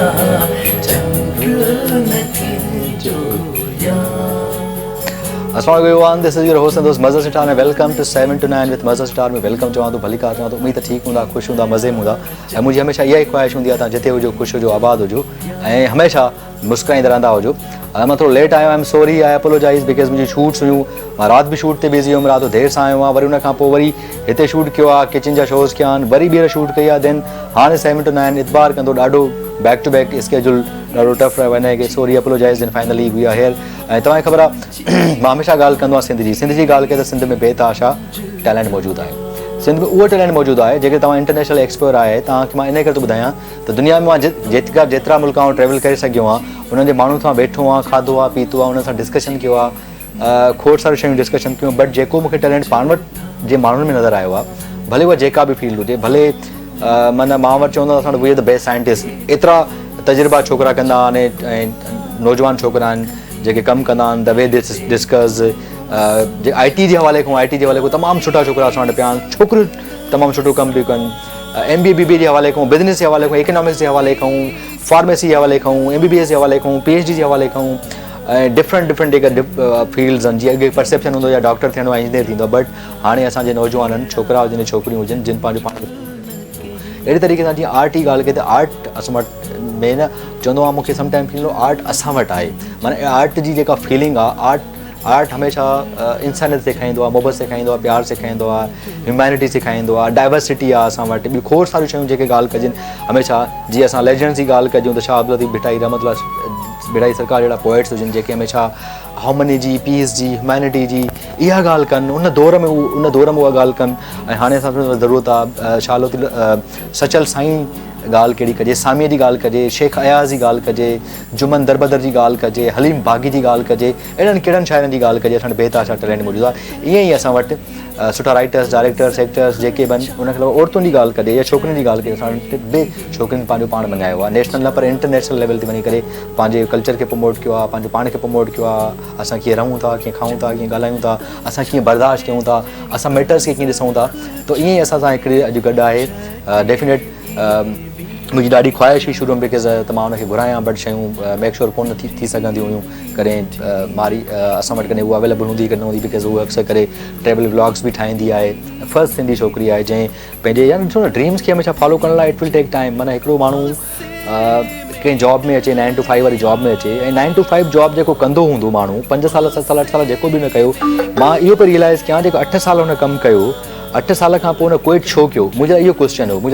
Assalamualaikum everyone, this is your host and dost Mazhar Sitar and welcome to 7 to 9 with Mazhar Sitar में welcome चवां तो भली car चवां तो उम्मीद ठीक हूंदा खुश हूंदा मज़े में हूंदा ऐं मुंहिंजी हमेशा इहा ई ख़्वाहिश हूंदी आहे तव्हां जिते हुजो ख़ुशि हुजो आबाद हुजो ऐं हमेशा मुस्कुराईंदा रहंदा हुजो। मां थोरो लेट आयो आहियां, सॉरी, आई अपोलोजाइज़ बिकॉज़ मुंहिंजी शूट्स हुयूं, मां राति बि शूट ते बिज़ी हुयुमि, राति देरि सां आयो आहियां, वरी उन खां पोइ वरी हिते शूट कयो आहे, किचन जा शोज़ कया आहिनि, वरी ॿीहर शूट कई आहे, देन हाणे 7 to 9 इतवार कंदो, ॾाढो बैक टू बैक स्केड्यूल ॾाढो टफ रहियो वञे कि sorry apologize and finally we are here. ऐं तव्हांखे ख़बर आहे मां हमेशह ॻाल्हि कंदो आहियां सिंध जी ॻाल्हि कजे त सिंध में बेतहाशा टैलेंट मौजूदु आहे, सिंध में उहो टैलेंट मौजूदु आहे जेके तव्हां इंटरनेशनल एक्सप्लोर आहे। तव्हांखे मां इन करे थो ॿुधायां त दुनिया में मां जेतिरा मुल्क आऊं ट्रेवल करे सघियो आहियां, उन्हनि जे माण्हुनि सां वेठो आहियां, खाधो आहे, पीतो आहे, उन्हनि सां डिस्कशन कयो आहे, खोड़ सारियूं शयूं डिस्कशन कयूं, बट जेको मूंखे टैलेंट पाण वटि जे माण्हुनि में नज़र आयो आहे, भले उहा जेका बि फील्ड हुजे, भले माना मां वटि चवंदो असां we are the best scientist, एतिरा तजुर्बा छोकिरा कंदा आहिनि ऐं नौजवान छोकिरा आहिनि जेके कमु कंदा आहिनि, the way discuss J IT जे हवाले खां तमामु सुठा छोकिरा असां वटि पिया आहिनि, छोकिरियूं तमामु सुठो कमु पियूं कनि, MBA BBA जे हवाले खां, बिज़नेस जे हवाले खां, इकोनॉमिक्स जे हवाले खां, फार्मेसी जे हवाले खां, MBBS जे हवाले खां, PhD जे हवाले खां, ऐं डिफरेंट जेके फील्ड्स आहिनि, जीअं अॻे परसेप्शन हूंदो या डॉक्टर थियणो आहे, इंजीनियर थींदो, बट हाणे असांजे नौजवाननि, छोकिरा हुजनि छोकिरियूं हुजनि, जिन पंहिंजो पाण अहिड़े तरीक़े सां जीअं आर्ट जी ॻाल्हि कजे त आर्ट असां वटि में न चवंदो आहे मूंखे समटाइम फील आर्ट असां वटि आहे, माना आर्ट जी जेका फीलिंग आहे, आर्ट हमेशह इंसानियत सेखारींदो आहे, मोहबत सेखारींदो आहे, प्यार सेखारींदो आहे, ह्यूमैनिटी सेखारींदो आहे, डाइवर्सिटी आहे असां वटि, ॿियूं खोड़ सारियूं शयूं जेके ॻाल्हि कजनि हमेशह, जीअं असां लेजेंड्स जी ॻाल्हि कयूं त शाह अब्दुल लतीफ़ भिटाई रहमतुल्लाह भिटाई सरकार जहिड़ा पोइट्स हुजनि जेके हमेशह हार्मनी जी, पीस जी, ह्यूमैनिटी जी इहा ॻाल्हि कनि, उन दौर में उहा ॻाल्हि कनि। ऐं हाणे असांखे ज़रूरत आहे शाह सचल साईं ॻाल्हि कहिड़ी कजे, सामीअ जी ॻाल्हि कजे, शेख अयाज़ जी ॻाल्हि कजे, जुमन दरबदर जी ॻाल्हि कजे, हलीम बाग़ी जी ॻाल्हि कजे, अहिड़नि कहिड़नि शाइरनि जी ॻाल्हि कजे, असां वटि बेतहाशा टैलेंट मौजूदु आहे। ईअं ई असां वटि सुठा राइटर्स, डायरेक्टर्स, एक्टर्स जेके बि आहिनि, उनखे अलावा औरतुनि जी ॻाल्हि कजे या छोकिरियुनि जी ॻाल्हि कजे, असां वटि बि छोकिरियुनि पंहिंजो पाण मञायो आहे, नेशनल न पर इंटरनेशनल लेवल ते वञी करे पंहिंजे कल्चर खे प्रमोट कयो आहे, पंहिंजो पाण खे प्रमोट कयो आहे, असां कीअं रहूं था, कीअं खाऊं था, कीअं ॻाल्हायूं था, असां कीअं बर्दाश्त कयूं था, असां मैटर्स खे कीअं ॾिसूं था, त ईअं ई असां सां हिकिड़ी अॼु गॾु आहे डेफिनेट। मुंहिंजी ॾाढी ख़्वाहिश हुई शुरू में बिकॉज़ त मां हुनखे घुरायां, बट शयूं मेक श्योर कोन थी सघंदियूं हुयूं, कॾहिं मारी असां वटि कॾहिं उहा अवेलेबल हूंदी कॾहिं न हूंदी, बिकॉज़ उहा अक्सर करे ट्रेवल व्लॉग्स बि ठाहींदी आहे, फर्स्ट सिंधी छोकिरी आहे जंहिं पंहिंजे यानी ॾिसो न ड्रीम्स खे हमेशह फॉलो करण लाइ इट विल टेक टाइम। माना हिकिड़ो माण्हू कंहिं जॉब में अचे, 9 to 5 वारी जॉब में अचे, ऐं 9 to 5 जॉब जेको कंदो हूंदो माण्हू 5 साल 7 साल 8 साल जेको बि न कयो, मां इहो पियो रियलाइज़ कयां जेको 8 साल हुन कमु कयो, 8 साल खां पोइ हुन क्विट छो कयो, मुंहिंजा इहो क्वेश्चन हो त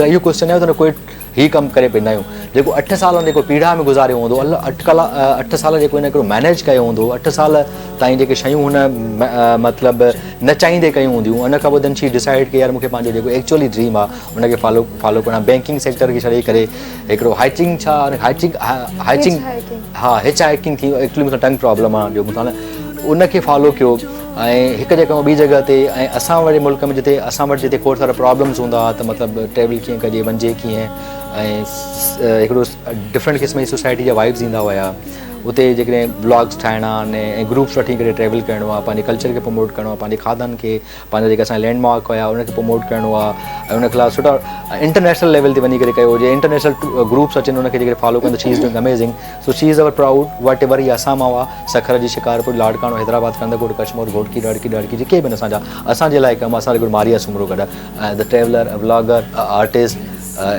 हुन क्विट ही कमु करे पवंदा आहियूं, जेको 8 साल हुन जेको पीढ़ा में गुज़ारियो हूंदो, 8 साल जेको हिन हिकिड़ो मैनेज कयो हूंदो, 8 साल ताईं जेके शयूं हुन मतिलबु न चाहींदे कयूं हूंदियूं, उन खां पोइ देन शी डिसाइड कि यार मूंखे पंहिंजो जेको एक्चुअली ड्रीम आहे उनखे फॉलो करणु, बैंकिंग सेक्टर खे छॾे करे हिकिड़ो हिच हाइकिंग थी, एक्चुअली मूंसां टंग प्रॉब्लम आहे जो मूंसां उनखे फॉलो कयो, ऐं हिकु जॻह ॿी जॻह ते, ऐं असां वारे मुल्क में जिते खोड़ सारा प्रॉब्लम्स हूंदा त मतिलबु ट्रेवल कीअं कजे, वञिजे कीअं, ऐं हिकिड़ो डिफरेंट क़िस्म जी सोसाइटी जा वाइब्स ईंदा हुया, उते जेकॾहिं व्लॉग्स ठाहिणा आहिनि ऐं ग्रुप्स वठी करे ट्रेवल करिणो आहे, पंहिंजे कल्चर खे प्रमोट करिणो आहे, पंहिंजे खाधनि खे, पंहिंजा जेके असांजा लैंडमार्क हुया उनखे प्रमोट करिणो आहे, ऐं उन खिलाफ़ु सुठा इंटरनेशनल लेवल ते वञी करे कयो हुजे, इंटरनेशनल ग्रुप्स अचनि उनखे जेके फॉलो कनि, she is doing amazing, so she is our proud वट एवर। इहा असां मां हुआ सखर जी शिकारपुर, लाड़काणो, हैदराबाद, कंदकोट, कश्मीर, घोटकी, ॾाड़की जेके बि असांजा असांजे लाइ कमु, असां जेको मारिया सुमरो गॾु, the traveller, vlogger, artist,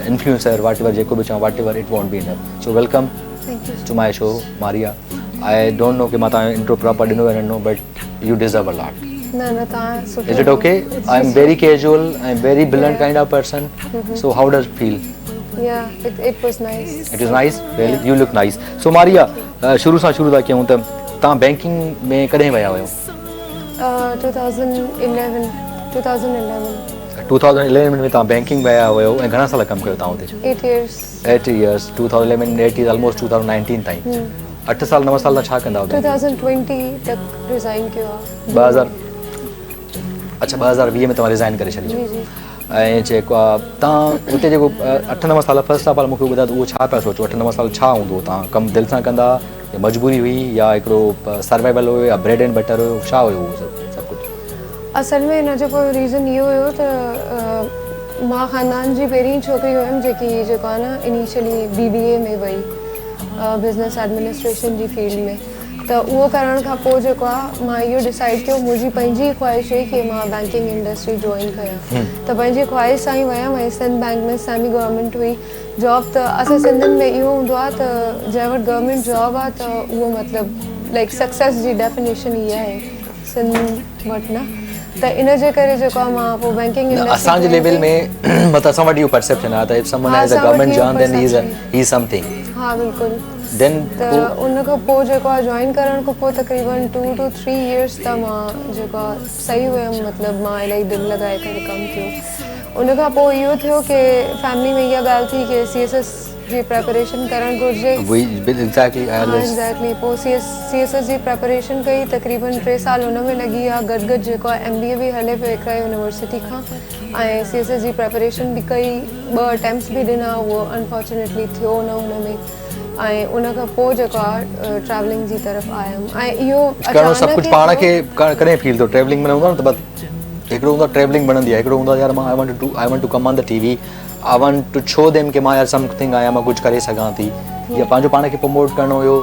influencer, वट एवर जेको बि चवां, वट ever it won't be enough. So welcome to my show Maria. I don't know कि मां तव्हां इंट्रो प्रॉपर ॾिनो या न, but U deserve a lot. Is it okay? I'm very casual, I'm very blunt kind of person. So how does it feel? Yeah, it was nice. It is nice, really. You look nice. So Maria, शुरू था कयूं त तव्हां banking में कॾहिं विया हुयो? 2011 में तव्हां बैंकिंग विया हुयो ऐं घणा साल कमु कयो तव्हां हुते? 8 years 2011 8 is almost 2019 ताईं। 8 साल 9 साल छा कंदा हुआ? 2020 तक रिज़ाइन कयो आहे। 2020 में तव्हां रिज़ाइन करे छॾियो? ऐं जेको आहे तव्हां उते जेको 8-9 साल फर्स्ट ऑफ ऑल मूंखे ॿुधायो त उहो छा पिया सोचो? 8-9 साल छा हूंदो? तव्हां कमु दिलि सां कंदा या मजबूरी हुई या हिकिड़ो सर्वाइवल हुयो या ब्रेड एंड बटर हुयो, छा हुयो उहो सभु कुझु? असल में हिन जो कोई रीज़न इहो हुयो त मां ख़ानदान जी पहिरीं छोकिरी हुयमि जेको आहे न इनिशियली BBA में वई बिज़नेस एडमिनिस्ट्रेशन जी फील्ड में, त उहो करण खां पोइ जेको आहे मां इहो डिसाइड कयो, मुंहिंजी पंहिंजी ख्वाहिश हुई कि मां बैंकिंग इंडस्ट्री जॉइन कयां। त पंहिंजी ख्वाहिश सां ई वियमि ऐं सिंध बैंक में सेमी गवर्नमेंट हुई जॉब। त असां सिंधियुनि में इहो हूंदो आहे त जंहिं वटि गवर्नमेंट जॉब आहे त उहो मतिलबु लाइक सक्सेस जी डेफिनेशन इहा आहे सिंध वटि न। त इन जे करे जेको आहे मां पोइ बैंकिंग इंडस्ट्री असांजे लेवल में मतिलबु असां वटि इहो परसेप्शन आहे त if someone has a government job then he is something. हा बिल्कुलु। देन त उन खां पोइ जेको आहे जॉइन करण खां पोइ तक़रीबन 2 to 3 years त मां जेको आहे सही हुयमि, मतिलबु मां इलाही दिलि लॻाए करे कमु कयो। उन खां पोइ इहो थियो कि फैमिली में इहा ॻाल्हि थी कि CSS जी प्रिपरेशन करणु घुरिजे। एग्जैक्टली पोइ CSS जी प्रिपरेशन कई, तक़रीबन 3 साल हुन में लॻी विया। गॾु जेको आहे MBA बि हले पियो हिकु यूनिवर्सिटी खां, ऐं CSS जी प्रिपरेशन बि कई, 2 अटैम्प्ट्स बि ॾिना, उहो अनफॉर्चुनेटली थियो न हुन में। ऐं उन खां पोइ जेको आहे ट्रैवलिंग जी तरफ़ आयमि ऐं इहो करणो सभु कुझु पाण खे कॾहिं फील थियो ट्रैवलिंग में हूंदो न त बस हिकिड़ो हूंदो ट्रैवलिंग वणंदी आहे, हिकिड़ो हूंदो यार मां I want to come on the TV, I want to show them कि मां यार समथिंग आहियां, मां कुझु करे सघां थी, या पंहिंजो पाण खे प्रमोट करणो हुयो,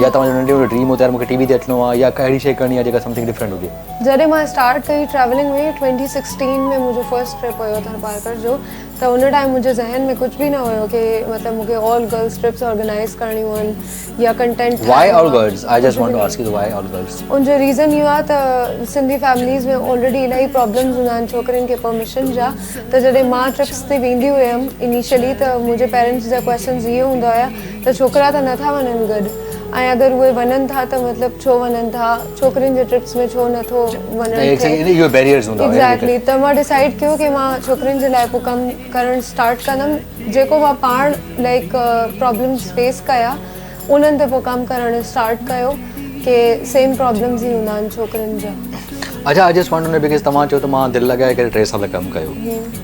या तव्हांजो नंढे नंढे ड्रीम हो त यार मूंखे TV ते अचिणो आहे, या कहिड़ी शइ करणी आहे जेका समथिंग डिफरेंट हुजे। जॾहिं मां स्टार्ट कई ट्रैवलिंग में 2016 में मुंहिंजो फर्स्ट ट्रिप हुयो थरपारकर जो, त उन टाइम मुंहिंजे ज़हन में कुझु बि न हुयो कि मतिलबु मूंखे ऑल गर्ल्स ट्रिप्स ऑर्गेनाइज करणियूं आहिनि या content. Why all girls? I just want to ask you why all girls? उनजो रीज़न इहो आहे त सिंधी फैमिलीज़ में ऑलरेडी इलाही प्रॉब्लम्स हूंदा आहिनि छोकिरियुनि खे परमिशन जा। त जॾहिं मां ट्रिप्स ते वेंदी हुयमि इनिशियली त मुंहिंजे पेरेंट्स जा क्वेश्चन्स इहे हूंदा हुया त छोकिरा त नथा वञनि गॾु, ऐं अगरि उहे वञनि था त मतिलबु छो वञनि था, छोकिरियुनि जे ट्रिप्स में छो नथो वञणु। एग्जैक्टली। त मां डिसाइड कयो कि मां छोकिरियुनि जे लाइ पोइ कमु करणु स्टार्ट कंदमि, जेको मां पाण लाइक प्रॉब्लम्स फेस कया उन्हनि ते पोइ कमु करणु स्टार्ट कयो कि सेम प्रॉब्लम्स ई हूंदा आहिनि छोकिरियुनि जा। अच्छा, आई just want to no because तव्हां चयो त मां दिलि लॻाए करे 3 साल कमु कयो,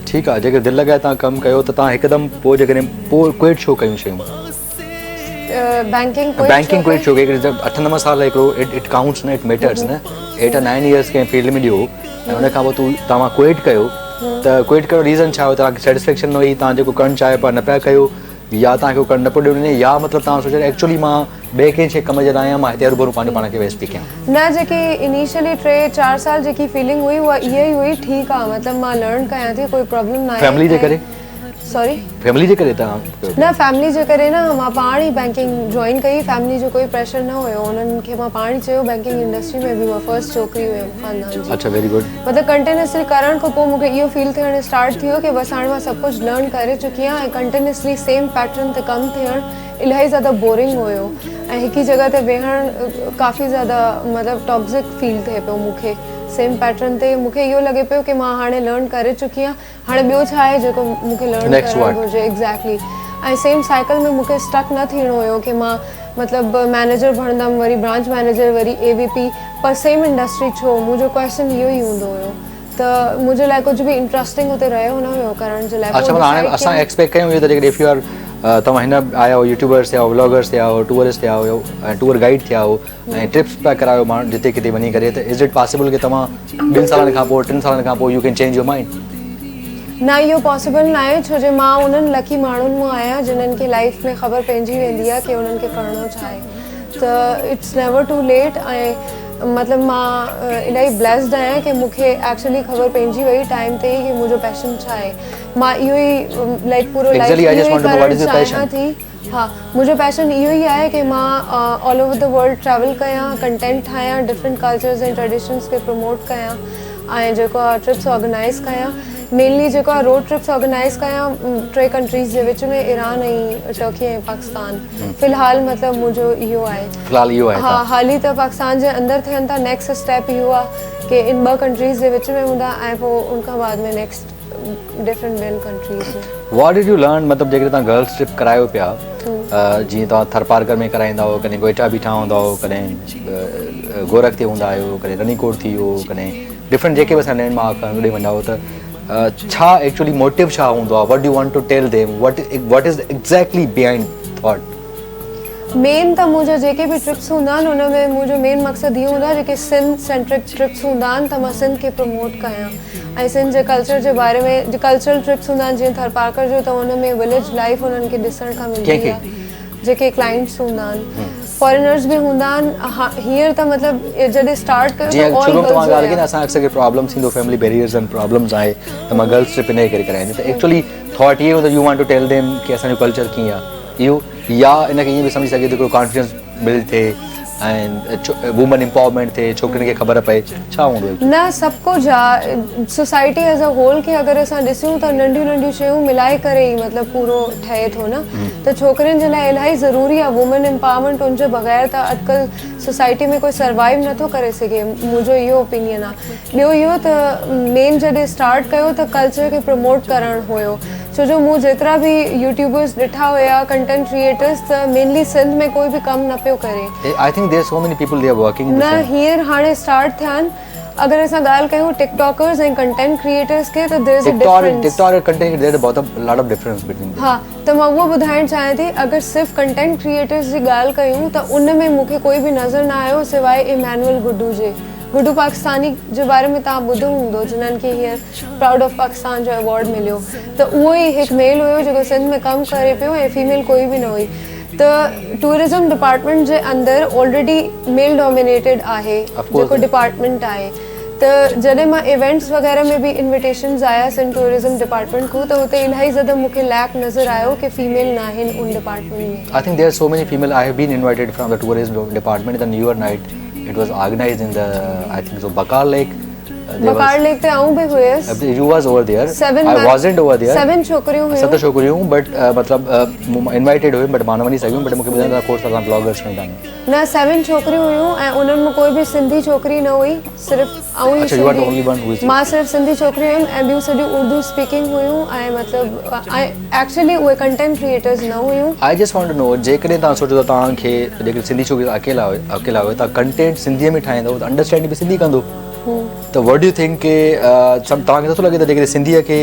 ठीकु आहे, जेकर दिलि लॻाए तव्हां कमु कयो त तव्हां हिकदमि पोइ जेकॾहिं पोइ क्विट छो कयूं शयूं? बैंकिंग क्विट छो कई? 8-9 साल हिकिड़ो इट काउंट्स न, इट मैटर्स न। 8 or 9 years कंहिं फील्ड में ॾियो ऐं उन खां पोइ तव्हां क्विट कयो, त क्विट कयो रीज़न छा हुयो? तव्हांखे सेटिस्फेक्शन न हुई, तव्हां जेको करणु चाहियो पिया न पिया कयो, या तव्हांखे करणु न पियो ॾिनो, या मतिलबु तव्हां सोचियो एक्चुअली मां ॿिए कंहिं शइ कम जे लाइ आहियां, मां हिते रूबरू पंहिंजो पाण खे वेस्ट थी कयां? न, जेकी इनिशियली 3-4 साल जेकी फीलिंग हुई उहा इहा ई हुई, ठीकु आहे, मतिलबु मां लर्न कयां थी, कोई प्रॉब्लम न आहे। फैमिली जे करे? सॉरी, फैमिली जे करे तव्हां? न, फैमिली जे करे न, मां पाण ई बैंकिंग जॉइन कई, फैमिली जो कोई प्रेशर न हुयो, उन्हनि खे मां पाण ई चयो। बैंकिंग इंडस्ट्री में बि मां फर्स्ट छोकिरी हुयमि ख़ानदान जी। अच्छा, वेरी गुड। मतिलबु कंटिन्यूसली करण खां पोइ मूंखे इहो फील थियणु स्टार्ट थियो कि बसि हाणे मां सभु कुझु लर्न करे चुकी आहियां, ऐं कंटिन्यूसली सेम पैटर्न ते कमु थियणु इलाही ज़्यादा बोरिंग हुयो, ऐं हिकु ई जॻह ते वेहणु काफ़ी ज़्यादा मतिलबु टॉक्सिक फील थिए पियो मूंखे सेम पैटर्न ते। मूंखे इहो लॻे पियो कि मां हाणे लर्न करे चुकी आहियां, हाणे ॿियो छा आहे जेको मूंखे लर्न करणु घुरिजे। एग्जैक्टली। ऐं सेम साइकिल में मूंखे स्टक न थियणो हुयो कि मां मतिलबु मैनेजर बणंदमि, वरी ब्रांच मैनेजर, वरी AVP, पर सेम इंडस्ट्री छो? मुंहिंजो क्वेश्चन इहो ई हूंदो हुयो। त मुंहिंजे लाइ कुझु बि इंट्रस्टिंग हुते रहियो न हुयो करण जे लाइ। अच्छा, हाणे असां एक्सपेक्ट कयूं त जेकॾहिं इफ यू आर तव्हां हिन आया हो, यूट्यूबर्स थिया हो, व्लॉगर्स थिया हो, टूरिस्ट थिया हो, ऐं टूर गाइड थिया हो, ऐं ट्रिप्स पिया करायो माण्हू जिते किथे वञी करे, त इज़ इट पॉसिबल कि तव्हां 2 सालनि खां पोइ 3 सालनि खां पोइ U can change your mind? न, इहो पॉसिबल न आहे, छो जो मां उन्हनि लकी माण्हुनि मां आहियां जिन्हनि खे लाइफ में ख़बर पइजी वेंदी आहे कि उन्हनि खे करिणो छा आहे। त इट्स नेवर टू लेट, ऐं मतिलबु मां इलाही ब्लेस्ड आहियां कि मूंखे एक्चुअली ख़बर पइजी वई टाइम ते ई कि मुंहिंजो पैशन छा आहे। मां इहो ई लाइक पूरो लाइफ चाहियां थी। हाँ, मुंहिंजो पैशन इहो ई आहे कि मां all over the world travel कयां, कंटेंट ठाहियां, डिफरेंट कल्चर्स ऐं ट्रेडिशन्स खे प्रमोट कयां, ऐं जेको आहे ट्रिप्स ऑर्गेनाइज़ कयां। मेनली जेको आहे रोड ट्रिप्स ऑर्गेनाइज़ कयां 3 कंट्रीज़ जे विच में, ईरान ऐं टर्की ऐं पाकिस्तान। फ़िलहाल मतिलबु मुंहिंजो इहो आहे। फ़िलहाल इहो आहे? हा, हाली त पाकिस्तान जे अंदरि थियनि था। नेक्स्ट स्टेप इहो आहे कि इन 2 कंट्रीज़ जे विच में हूंदा, ऐं पोइ उनखां बाद में नेक्स्ट डिफरेंट ॿियनि कंट्रीज़ में। What did U learn? मतिलबु जेकॾहिं तव्हां गर्ल्स ट्रिप करायो पिया, जीअं तव्हां थरपारकर में कराईंदा हो, कॾहिं गोइटा बीठा हूंदा हो, कॾहिं गोरख ते हूंदा आहियो, कॾहिं रनीकोट थी वियो, कॾहिं डिफरेंट जेके बि असां लैंडमार्क होॾे वेंदा हो, त छा एक्चुअली मोटिव छा हूंदो आहे? What do you want to tell them? What is exactly behind thought? Main त मुंहिंजा जेके बि ट्रिप्स हूंदा आहिनि उन में मुंहिंजो मेन मक़सदु इहो हूंदो आहे जेके सिंध सेंट्रिक ट्रिप्स हूंदा आहिनि त मां सिंध खे प्रमोट कयां ऐं सिंध जे कल्चर जे बारे में कल्चरल ट्रिप्स हूंदा आहिनि जीअं थरपारकर जो त उन में विलेज लाइफ उन्हनि खे ॾिसण खां मिलंदी आहे जेके क्लाइंट्स हूंदा आहिनि फॉरेनर्स भी हूंदा आहिनि हींअर त मतिलबु जॾहिं स्टार्ट कयो जीअं शुरू तव्हां ॻाल्हि कई न असां अक्सर प्रॉब्लम थींदो फैमिली बैरियर्स एंड प्रॉब्लम्स आहे त मां गर्ल्स ट्रिप इन करे कराईंदी त एक्चुअली थॉट इहो त you want to tell them कि असांजो कल्चर कीअं आहे इहो या इनखे ईअं बि सम्झी सघे थो हिकिड़ो कॉन्फिडेंस बिल्ड थिए ऐं वुमन एम्पावरमेंट थिए छोकिरियुनि खे ख़बर पए छा हूंदो न सभु कुझु आहे सोसाइटी एज़ अ होल खे अगरि असां ॾिसूं त नंढियूं नंढियूं शयूं मिलाए करे ई मतिलबु पूरो ठहे थो न त छोकिरियुनि जे लाइ इलाही ज़रूरी आहे वुमन एम्पावरमेंट उनजे बग़ैर त अॼुकल्ह सोसाइटी में कोई सर्वाइव नथो करे सघे मुंहिंजो इहो ओपिनियन आहे ॿियो इहो त मेन जॾहिं स्टार्ट कयो त कल्चर खे प्रमोट करणु हुयो छो जो मूं जेतिरा बि यूट्यूबर्स ॾिठा हुया कंटेंट क्रिएटर्स त मेनली सिंध में कोई बि कमु न पियो करे I think there so many people they are working न हींअर हाणे स्टार्ट थिया आहिनि अगर असां ॻाल्हि कयूं टिकटॉकर्स एंड कंटेंट क्रिएटर्स के त there is a difference TikTok content there is a lot of difference between हाँ त मां उहो ॿुधाइण चाहियां थी अगरि सिर्फ़ु कंटेंट क्रिएटर्स जी ॻाल्हि कयूं त उन में मूंखे कोई बि नज़र न आयो सवाइ इमैनुअल गुड्डू जे गुड्डू पाकिस्तानी जे बारे में तव्हां ॿुधो हूंदो जिन्हनि खे हींअर प्राउड ऑफ पाकिस्तान जो अवॉर्ड मिलियो त उहो ई हिकु मेल हुयो जेको सिंध में कमु करे पियो ऐं फीमेल कोई बि न हुई त टूरिज़्म डिपार्टमेंट जे अंदरि ऑलरेडी मेल डोमिनेटेड आहे जेको डिपार्टमेंट आहे त जॾहिं मां इवेंट्स वग़ैरह में बि इन्विटेशन्स आया सिंध टूरिज़्म डिपार्टमेंट खां त हुते इलाही ज़्यादा मूंखे लैक नज़र आयो कि फीमेल न आहिनि उन डिपार्टमेंट में I think there are so many female I have been invited from the tourism department in the new year night it was organized in the I think so Bakar Lake Bakar Lake te aun bhi huyas you was over there I wasn't over there 7 छोकरियूं हुयूं 7 छोकरियूं but मतलब invited हुई but मानव नहीं सघियूं but मूंखे ॿुधाइण course असां ब्लॉगर्स में डानी न 7 छोकरियूं हुयूं ऐं उन्हनि में कोई बि सिंधी छोकरी न हुई सिर्फ़ आऊं अच्छा you are the only one who is मां सिर्फ़ सिंधी छोकरी हुयमि ऐं ॿियूं सॼियूं उर्दू स्पीकिंग हुयूं ऐं मतिलबु एक्चुअली उहे कंटेंट क्रिएटर्स न हुयूं आई जस्ट वांट टू नो जेकॾहिं तव्हां सोचो त तव्हांखे जेके सिंधी छोकिरी अकेला हुयो तव्हां कंटेंट सिंधीअ में ठाहींदव त अंडरस्टैंडिंग बि सिंधी कंदो त व्हाट डू यू थिंक के तव्हांखे नथो लॻे त जेकॾहिं सिंधीअ खे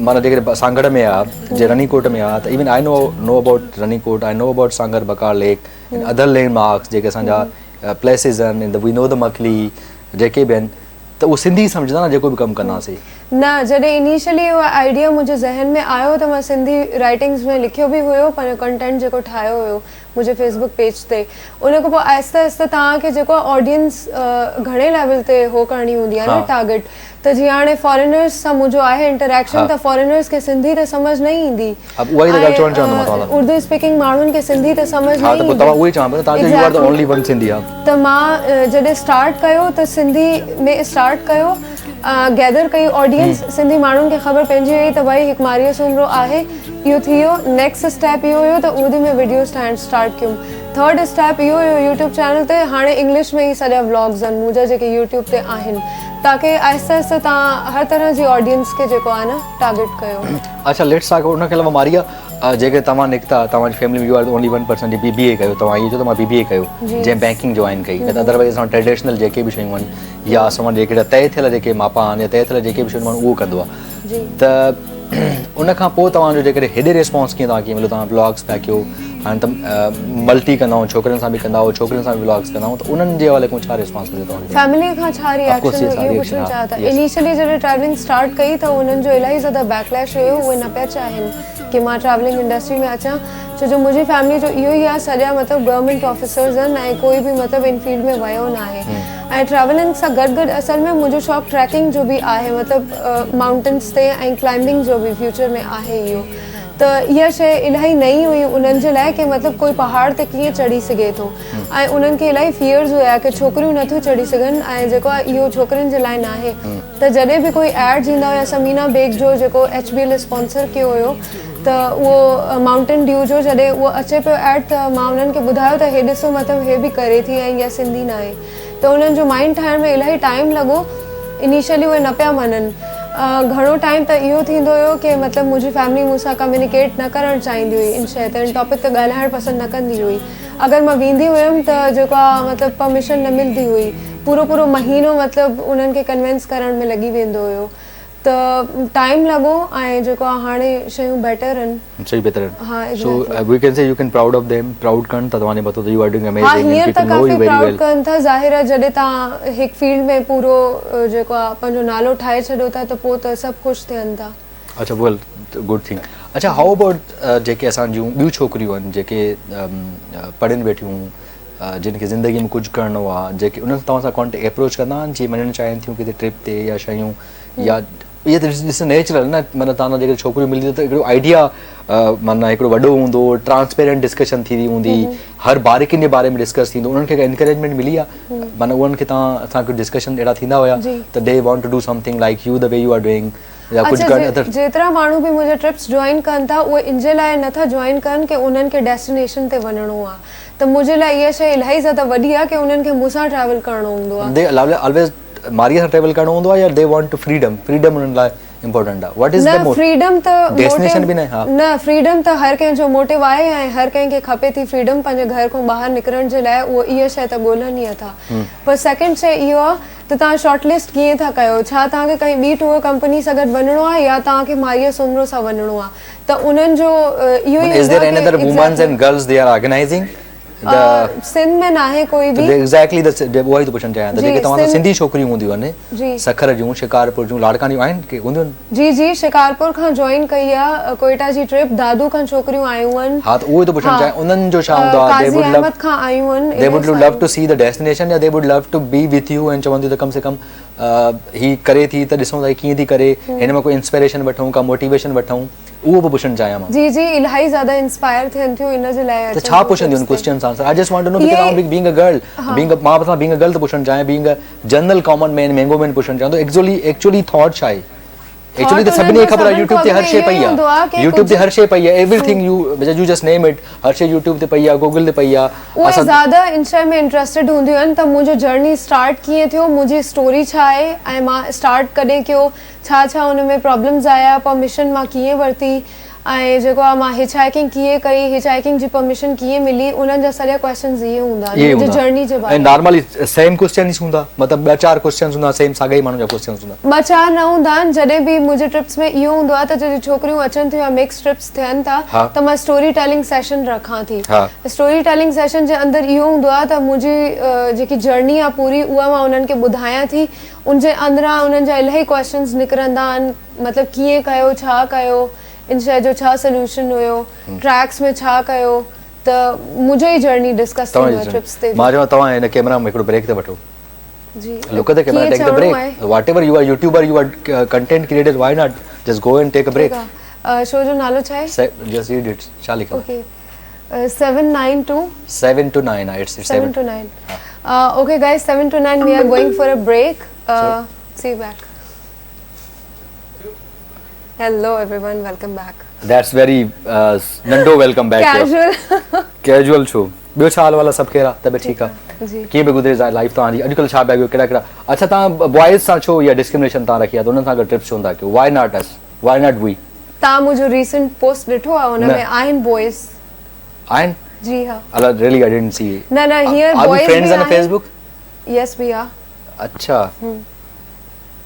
माना जेकॾहिं सांगड़ में आहे जे रनीकोट में आहे त even I know about Ranikot I know about Sanghar Bakar lake and other landmarks जेके असांजा प्लेसिस आहिनि in the we know the Makkhali जेके बि आहिनि त उहो सिंधी सम्झंदा न जेको बि कमु कंदासीं न जॾहिं इनिशियली उहो आइडिया मुंहिंजे ज़हन में आयो त मां सिंधी राइटिंग्स में लिखियो बि हुयो पंहिंजो कंटेंट जेको ठाहियो हुयो मुंहिंजे फेसबुक पेज ते उन खां पोइ आहिस्ते आहिस्ते तव्हांखे जेको ऑडियंस घणे लेवल ते हो करणी हूंदी आहे न टारगेट त जीअं हाणे फॉरेनर्स सां मुंहिंजो आहे इंटरेक्शन त फॉरेनर्स खे सिंधी त सम्झ न ईंदी उर्दू स्पीकिंग माण्हुनि खे सिंधी त सम्झ न ईंदी त मां जॾहिं स्टार्ट कयो त सिंधी में स्टार्ट कयो गैदर कई ऑडियंस सिंधी माण्हुनि खे ख़बर पइजी वई त भई हिकु मारियो सुमरो आहे इहो थी वियो नेक्स्ट स्टेप इहो हुयो त उर्दू में वीडियोस ठाहिणु स्टार्ट कयूं थर्ड स्टेप इहो हुयो यूट्यूब चैनल ते हाणे इंग्लिश में ई सॼा व्लॉग्स आहिनि मुंहिंजा जेके यूट्यूब ते आहिनि ताकि आहिस्ते आहिस्ते तव्हां हर तरह जी ऑडियंस खे जेको आहे न टारगेट कयो अच्छा लेट्स टॉक उनखे अलावा मारिया जेके तव्हां निकिता तव्हांजी फैमिली में यू आर ओनली 1% जी BBA कयो तव्हां इहो चओ त मां BBA कयो जंहिं बैंकिंग जॉइन कई न त अदरवाइज़ असां ट्रेडिशनल जेके बि शयूं आहिनि या असां जेके तय थियल जेके मापा आहिनि या तय थियल जेके बि शयूं आहिनि उहो कंदो आहे त उन खां पोइ तव्हांजो जेकॾहिं हेॾे रिस्पॉन्स कीअं तव्हांखे मिलियो तव्हां ब्लॉग्स पिया कयो हाणे त मल्टी कंदा आहियूं छोकिरियुनि सां बि कंदा आहियो छोकिरियुनि सां बि ब्लॉग्स कंदा आहियूं त उन्हनि जे हवाले खां छा रिस्पॉन्स मिलियो तव्हांखे फैमिली खां छा रिएक्शन इहो पुछणु चाहियां था इनिशियली जॾहिं ट्रैवलिंग स्टार्ट कई त उन्हनि जो इलाही ज़्यादा बैकलैश हुयो उहे न पिया चाहिनि कि मां ट्रैवलिंग इंडस्ट्री में अचां छो जो मुंहिंजी फैमिली जो इहो ई आहे सॼा मतिलबु गवर्नमेंट ऑफिसर्स आहिनि ऐं कोई बि मतिलबु इन फील्ड में वियो न आहे ऐं ट्रैवलिंग सां गॾु गॾु असल में मुंहिंजो शौक़ु ट्रैकिंग जो बि आहे मतिलबु माउंटेन्स ते ऐं क्लाइंबिंग जो बि फ्यूचर में आहे इहो त इहा शइ इलाही नई हुई उन्हनि जे लाइ कि मतिलबु कोई पहाड़ ते कीअं चढ़ी सघे थो ऐं उन्हनि खे इलाही फियर्स हुया कि छोकिरियूं नथियूं चढ़ी सघनि ऐं जेको आहे इहो छोकिरियुनि जे लाइ न आहे त जॾहिं बि कोई एड ईंदा हुया समीना बेग जो जेको HBL स्पॉन्सर कयो हुयो त उहो माउंटेन ड्यू जो जॾहिं उहो अचे पियो एड त मां उन्हनि खे ॿुधायो त हे ॾिसो मतिलबु हे बि करे थी ऐं इहा सिंधी न आहे त उन्हनि जो माइंड ठाहिण में इलाही टाइम लॻो इनिशियली उहे न पिया मञनि घणो टाइम त इहो थींदो हुयो कि मतिलबु मुंहिंजी फैमिली मूंसां कम्युनिकेट न करणु चाहींदी हुई इन शइ ते इन टॉपिक ते ॻाल्हाइणु पसंदि न कंदी हुई अगरि मां वेंदी हुयमि त जेको आहे मतिलबु परमिशन न मिलंदी हुई पूरो महीनो मतिलबु उन्हनि खे कन्विंस करण में लॻी वेंदो हुयो त टाइम लॻो ऐं जेको आहे हाणे शयूं बेटर आहिनि। सही बेहतर है। हाँ, So we can say you can proud of them, proud कन त तव्हांजे मथां त you are doing हाँ, amazing and हींअर त people know काफ़ी you very प्राउड well. कनि था। ज़ाहिर आहे जॾहिं तव्हां हिकु फील्ड में पूरो जेको आहे पंहिंजो नालो ठाहे छॾियो था त पोइ त सभु ख़ुशि थियनि था। अच्छा वेल गुड थिंग। अच्छा हाउ अबाउट जेके असां जूं ॿियूं छोकिरियूं आहिनि जेके पढ़नि वेठियूं जिन खे ज़िंदगी में कुझु करिणो आहे, जेके उन्हनि तव्हां सां कॉन्टेक्ट अप्रोच कंदा आहिनि जीअं वञणु चाहिनि थियूं किथे ट्रिप ते या शयूं, या इहे त ॾिस नेचुरल न, माना तव्हां जेके छोकिरियूं मिलंदियूं त हिकिड़ो आइडिया माना हिकिड़ो वॾो हूंदो, ट्रांसपेरेंट डिस्कशन थींदी हूंदी, हर बारीकियुनि जे बारे में डिस्कस थींदो, उन्हनि खे एनकरेजमेंट मिली आहे, माना उन्हनि खे तव्हां असांखे डिस्कशन अहिड़ा थींदा हुया त they want to do something like you the way you are doing या कुझु कनि। जेतिरा माण्हू बि मुंहिंजा ट्रिप्स जॉइन कनि था उहे इन जे लाइ नथा जॉइन कनि की उन्हनि खे डेस्टिनेशन ते वञिणो आहे, त मुंहिंजे लाइ इहा शइ इलाही ज़्यादा वॾी आहे की उन्हनि खे मूंसां ट्रैवल करिणो हूंदो आहे। दे ऑलवेज मारीअ सां ट्रैवल करिणो हूंदो आहे या दे वांट टू फ्रीडम उन्हनि लाइ इम्पोर्टेंट आहे? What is the motive? Freedom त डेस्टिनेशन बि न। हाँ न, फ्रीडम त हर कंहिंजो मोटिव आहे ऐं हर कंहिंखे खपे थी फ्रीडम पंहिंजे घर खां ॿाहिरि निकिरण जे लाइ, उहो इहा शइ त ॻोल्हनि ई था। पर सेकेंड शइ इहो आहे त तव्हां शॉर्टलिस्ट कीअं था कयो, छा तव्हांखे कहीं ॿी टूर कंपनी सां गॾु वञिणो आहे या तव्हांखे मारीअ सुमरो सां वञिणो आहे, त उन्हनि जो इहो ई is there any other womens and girls they are organizing Sindh में नाहे कोई बि। एग्जैक्टली उहो ई तो पुछण चाहियां त जेके तव्हां सिंधी छोकिरियूं हूंदियूं आहिनि सखर जूं, शिकारपुर जूं, लाड़कानियूं आहिनि के हूंदियूं आहिनि? जी जी, शिकारपुर खां जॉइन कई आहे, कोयटा जी ट्रिप, दादू खां छोकिरियूं आयूं आहिनि। हा त उहो ई तो पुछण चाहियां उन्हनि जो छा हूंदो आहे? काज़ी अहमद खां आयूं आहिनि। They would love to see the destination या they would love to be with you and चवंदियूं त कम से कम ही करे थी त ॾिसूं था कीअं थी करे, हिन में कोई इंस्पिरेशन वठूं, का मोटिवेशन वठूं, उहो बि पुछण चाहियां मां। जी जी, इलाही ज़्यादा इंस्पायर थियनि थियूं इन जे लाइ। त छा पुछंदियूं आहिनि questions answer? I just want to no because I am being a girl, मां बस बीइंग अ गर्ल त पुछण चाहियां, being a general common man mango man पुछण चाहियां तो एक्चुअली थॉट छा आहे? एक्चुअली त सभिनी खे ख़बर आहे यूट्यूब ते हर शइ पई आहे, यूट्यूब ते हर शइ पई आहे, everything U just name it, हर शइ यूट्यूब ते पई आहे, गूगल ते पई आहे। उहे ज़्यादा इन शइ में इंट्रस्टेड हूंदियूं आहिनि त मुंहिंजो जर्नी स्टार्ट कीअं थियो, मुंहिंजी स्टोरी छा आहे ऐं मां स्टार्ट कॾहिं कयो, छा छा हुन में प्रॉब्लम्स आया, परमिशन मां कीअं वरिती ऐं जेको आहे मां हिचहाइकिंग कीअं कई, हिचहाइकिंग जी परमिशन कीअं मिली, उन्हनि जा सॼा क्वेश्चंस इहे हूंदा मुंहिंजी जर्नी जे बारे में। नॉर्मली सेम क्वेश्चंस हूंदा, मतलब 2-4 क्वेश्चंस हूंदा, सेम साॻा ई माण्हू जा क्वेश्चंस हूंदा? 2-4 न हूंदा आहिनि। जॾहिं बि मुंहिंजे ट्रिप्स में इहो हूंदो आहे त जॾहिं छोकिरियूं अचनि थियूं या मिक्स ट्रिप्स थियनि था त मां स्टोरी टेलिंग सेशन रखां थी। स्टोरी टेलिंग सेशन जे अंदरि इहो हूंदो आहे त मुंहिंजी जेकी जर्नी आहे पूरी उहा मां उन्हनि खे ॿुधायां थी, उनजे अंदरां उन्हनि जा इलाही क्वेश्चंस निकिरंदा आहिनि, मतिलबु कीअं कयो, छा कयो, इन शइ जो छा सोल्यूशन हुयो, ट्रैक्स में छा कयो, त मुंहिंजो ई जर्नी डिस्कस थींदो आहे ट्रिप्स ते। मां चवां तव्हां हिन कैमरा में हिकिड़ो ब्रेक त वठो। जी look at the camera, take the break. Whatever you are YouTuber, you are content creator, why not just go and take a break. Show जो नालो छा आहे? Just read it. छा लिखो? Okay 792 7 to 9 it's 7 to 9 okay guys, 7 to 9 we are going for a break. See you back. Hello everyone, welcome back. That's very नंढो welcome back. Casual show. ॿियो छा हाल वाल आहे? सभु केरा तबियत ठीकु आहे? जी। कीअं बि गुज़रे लाइफ तव्हांजी? अॼुकल्ह छा पिया कयो, कहिड़ा अच्छा तव्हां बॉयज़ सां छो इहा डिस्क्रिमिनेशन तव्हां रखी आहे, त उन्हनि सां गॾु ट्रिप छो था कयो? Why not us, why not we? तव्हां मुंहिंजो रीसेंट पोस्ट ॾिठो आहे, हुन में आहिनि बॉयज़? आहिनि? जी हा। Allah really I didn't see. न here boys friends on Facebook? Yes we are. अच्छा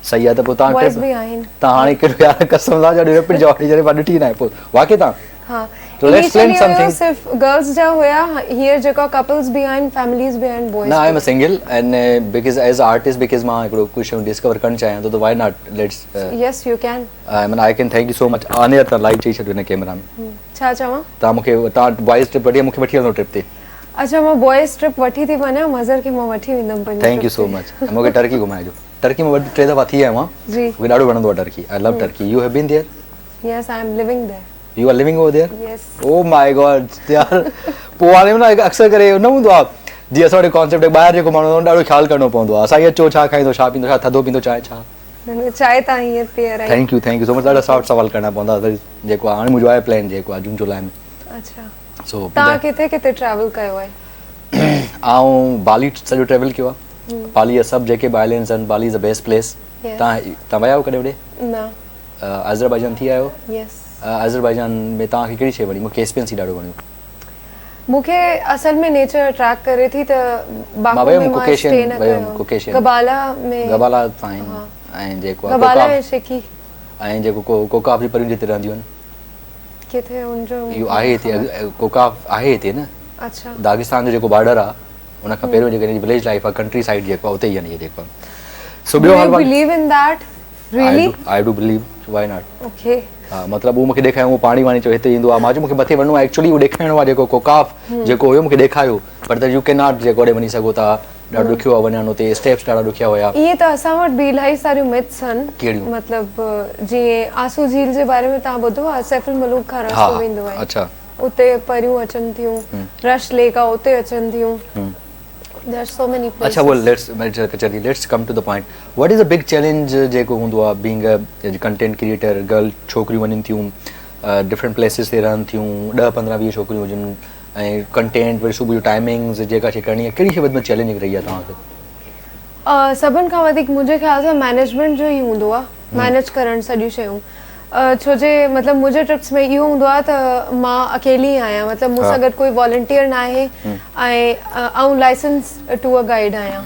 सही आहे। त पोइ तव्हां बॉयज़ बि आहिनि। तव्हां हाणे कहिड़ो यार कसम ला जॾहिं रिपीट जवाब ॾिजो मां ॾिठी न आहे पोइ वाक़ई तव्हां? हाँ, so let's explain something. सिर्फ गर्ल्स जा हुया, हियर जेका कपल्स भी आहिनि, फैमिलीज भी आहिनि, बॉयज़। ना I am a single and because as a artist because मां हिकिड़ो कुझु डिस्कवर करणु चाहियां थो, त why not let's. Yes U can. I mean I can. Thank you so much. आने त लाइव चई छॾियो हिन कैमरा में। छा चवां? तव्हां मूंखे तव्हां बॉयज़ ट्रिप वठी मूंखे वठी हलंदो ट्रिप ते? अच्छा मां बॉयज़ ट्रिप वठी थी वञा, मज़र खे मां वठी वेंदमि पंहिंजी। Thank you so much. मूंखे टर्की घुमाइजो। टर्की में 3 दफ़ा थी आहियां मां। जी। मूंखे ॾाढो वणंदो आहे Turkey. I love Turkey. You have been there? Yes I am living there. You are living over there? Yes. Oh my God. यार पोइ हाणे ना अक्सर करे न हूंदो आहे जीअं असां वटि कॉन्सेप्ट ॿाहिरि जेको माण्हू ॾाढो ख़्यालु करिणो पवंदो आहे। असांखे अचो छा खाईंदो, छा पींदो, छा थधो पींदो, चांहि छा? चांहि तव्हां हीअं पीअर आई। Thank you so much. ॾाढा सॉफ्ट सवाल करणा पवंदा जेको आहे हाणे मुंहिंजो आहे प्लान जेको आहे जून जुलाई में। अच्छा सो तव्हां किथे किथे ट्रैवल कयो आहे? आऊं बाली सॼो ट्रैवल कयो आहे। बाली सभु जेके बि आइलैंड्स आहिनि, बाली इज़ द बेस्ट प्लेस। तव्हां विया आहियो कॾहिं होॾे? न। अज़रबैजान थी आहियो? यस। अज़रबैजान में तव्हांखे कहिड़ी शइ वणी? मूंखे कैस्पियन सी ॾाढो वणियो। मूंखे असल में नेचर अट्रैक्ट करे थी, त मां वयमि कुकेशियन, गबाला में। गबाला फाइन। ऐं जेको गबाला में शिकी ऐं जेको कोकाफ जी परियूं जिते रहंदियूं आहिनि किथे उनजो इहो आहे हिते कोकाफ आहे हिते न अच्छा दागिस्तान जो जेको बॉर्डर आहे उन खां पहिरियों जेके विलेज लाइफ आहे कंट्री साइड जेको आहे उते ई आहे जेको सो ॿियो हाल believe in that really I do believe why not okay हा मतिलबु उहो मूंखे ॾेखारियो उहो पाणी वाणी चयो हिते ईंदो आहे मां चयो मूंखे मथे वञिणो आहे एक्चुअली उहो ॾेखारिणो आहे जेको कोकाफ जेको हुयो मूंखे ॾेखारियो पर त यू कैन नॉट जेको होॾे वञी सघो था ॾाढो ॾुखियो आहे वञणु हुते स्टेप्स ॾाढा ॾुखिया हुया इहे त असां वटि बि इलाही सारियूं मिथ्स आहिनि कहिड़ियूं मतिलबु जीअं आंसू झील जे बारे में तव्हां ॿुधो आहे सैफुल मलूक खां रस्तो वेंदो आहे अच्छा उते परियूं अचनि थियूं रश लेक आहे उते अचनि थियूं there are so many places अच्छा well let's come to the point what is a big challenge जेको हूंदो आहे being a content creator girl छोकिरियूं वञनि थियूं different places ते रहनि थियूं 10-15-20 छोकिरियूं हुजनि ऐं कंटेंट वरी सुबुह जो टाइमिंग्स जेका शइ करणी आहे कहिड़ी शइ वधि में चैलेंजिंग रही आहे तव्हांखे सभिनि खां वधीक मुंहिंजे ख्याल सां मैनेजमेंट जो ई हूंदो आहे मैनेज करणु सॼियूं शयूं छो जे मतिलबु मुंहिंजे ट्रिप्स में इहो हूंदो आहे त मां अकेली आहियां मतिलबु मूंसां गॾु कोई वॉलंटियर न आहे ऐं लाइसेंस टूर गाइड आहियां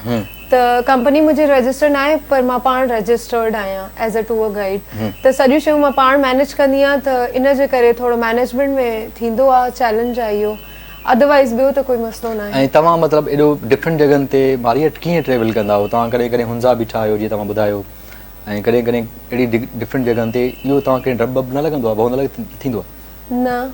त कंपनी मुंहिंजी रजिस्टर्ड न आहे पर मां पाण रजिस्टर्ड आहियां एज़ अ टूर गाइड त सॼियूं शयूं मां पाण मैनेज कंदी आहियां त इन जे करे थोरो मैनेजमेंट में थींदो आहे चैलेंज आहे इहो अदरवाइज़ ॿियो त कोई मसइलो न आहे ऐं तव्हां मतिलबु एॾो डिफरेंट जॻहनि ते मारियट कीअं ट्रेवल कंदा आहियो तव्हां कॾहिं कॾहिं हुंज़ा बीठा आहियो जीअं तव्हां ॿुधायो ऐं कॾहिं कॾहिं अहिड़ी डिफरेंट जॻहनि ते इहो तव्हांखे डर बब न लॻंदो आहे भउ न थींदो आहे न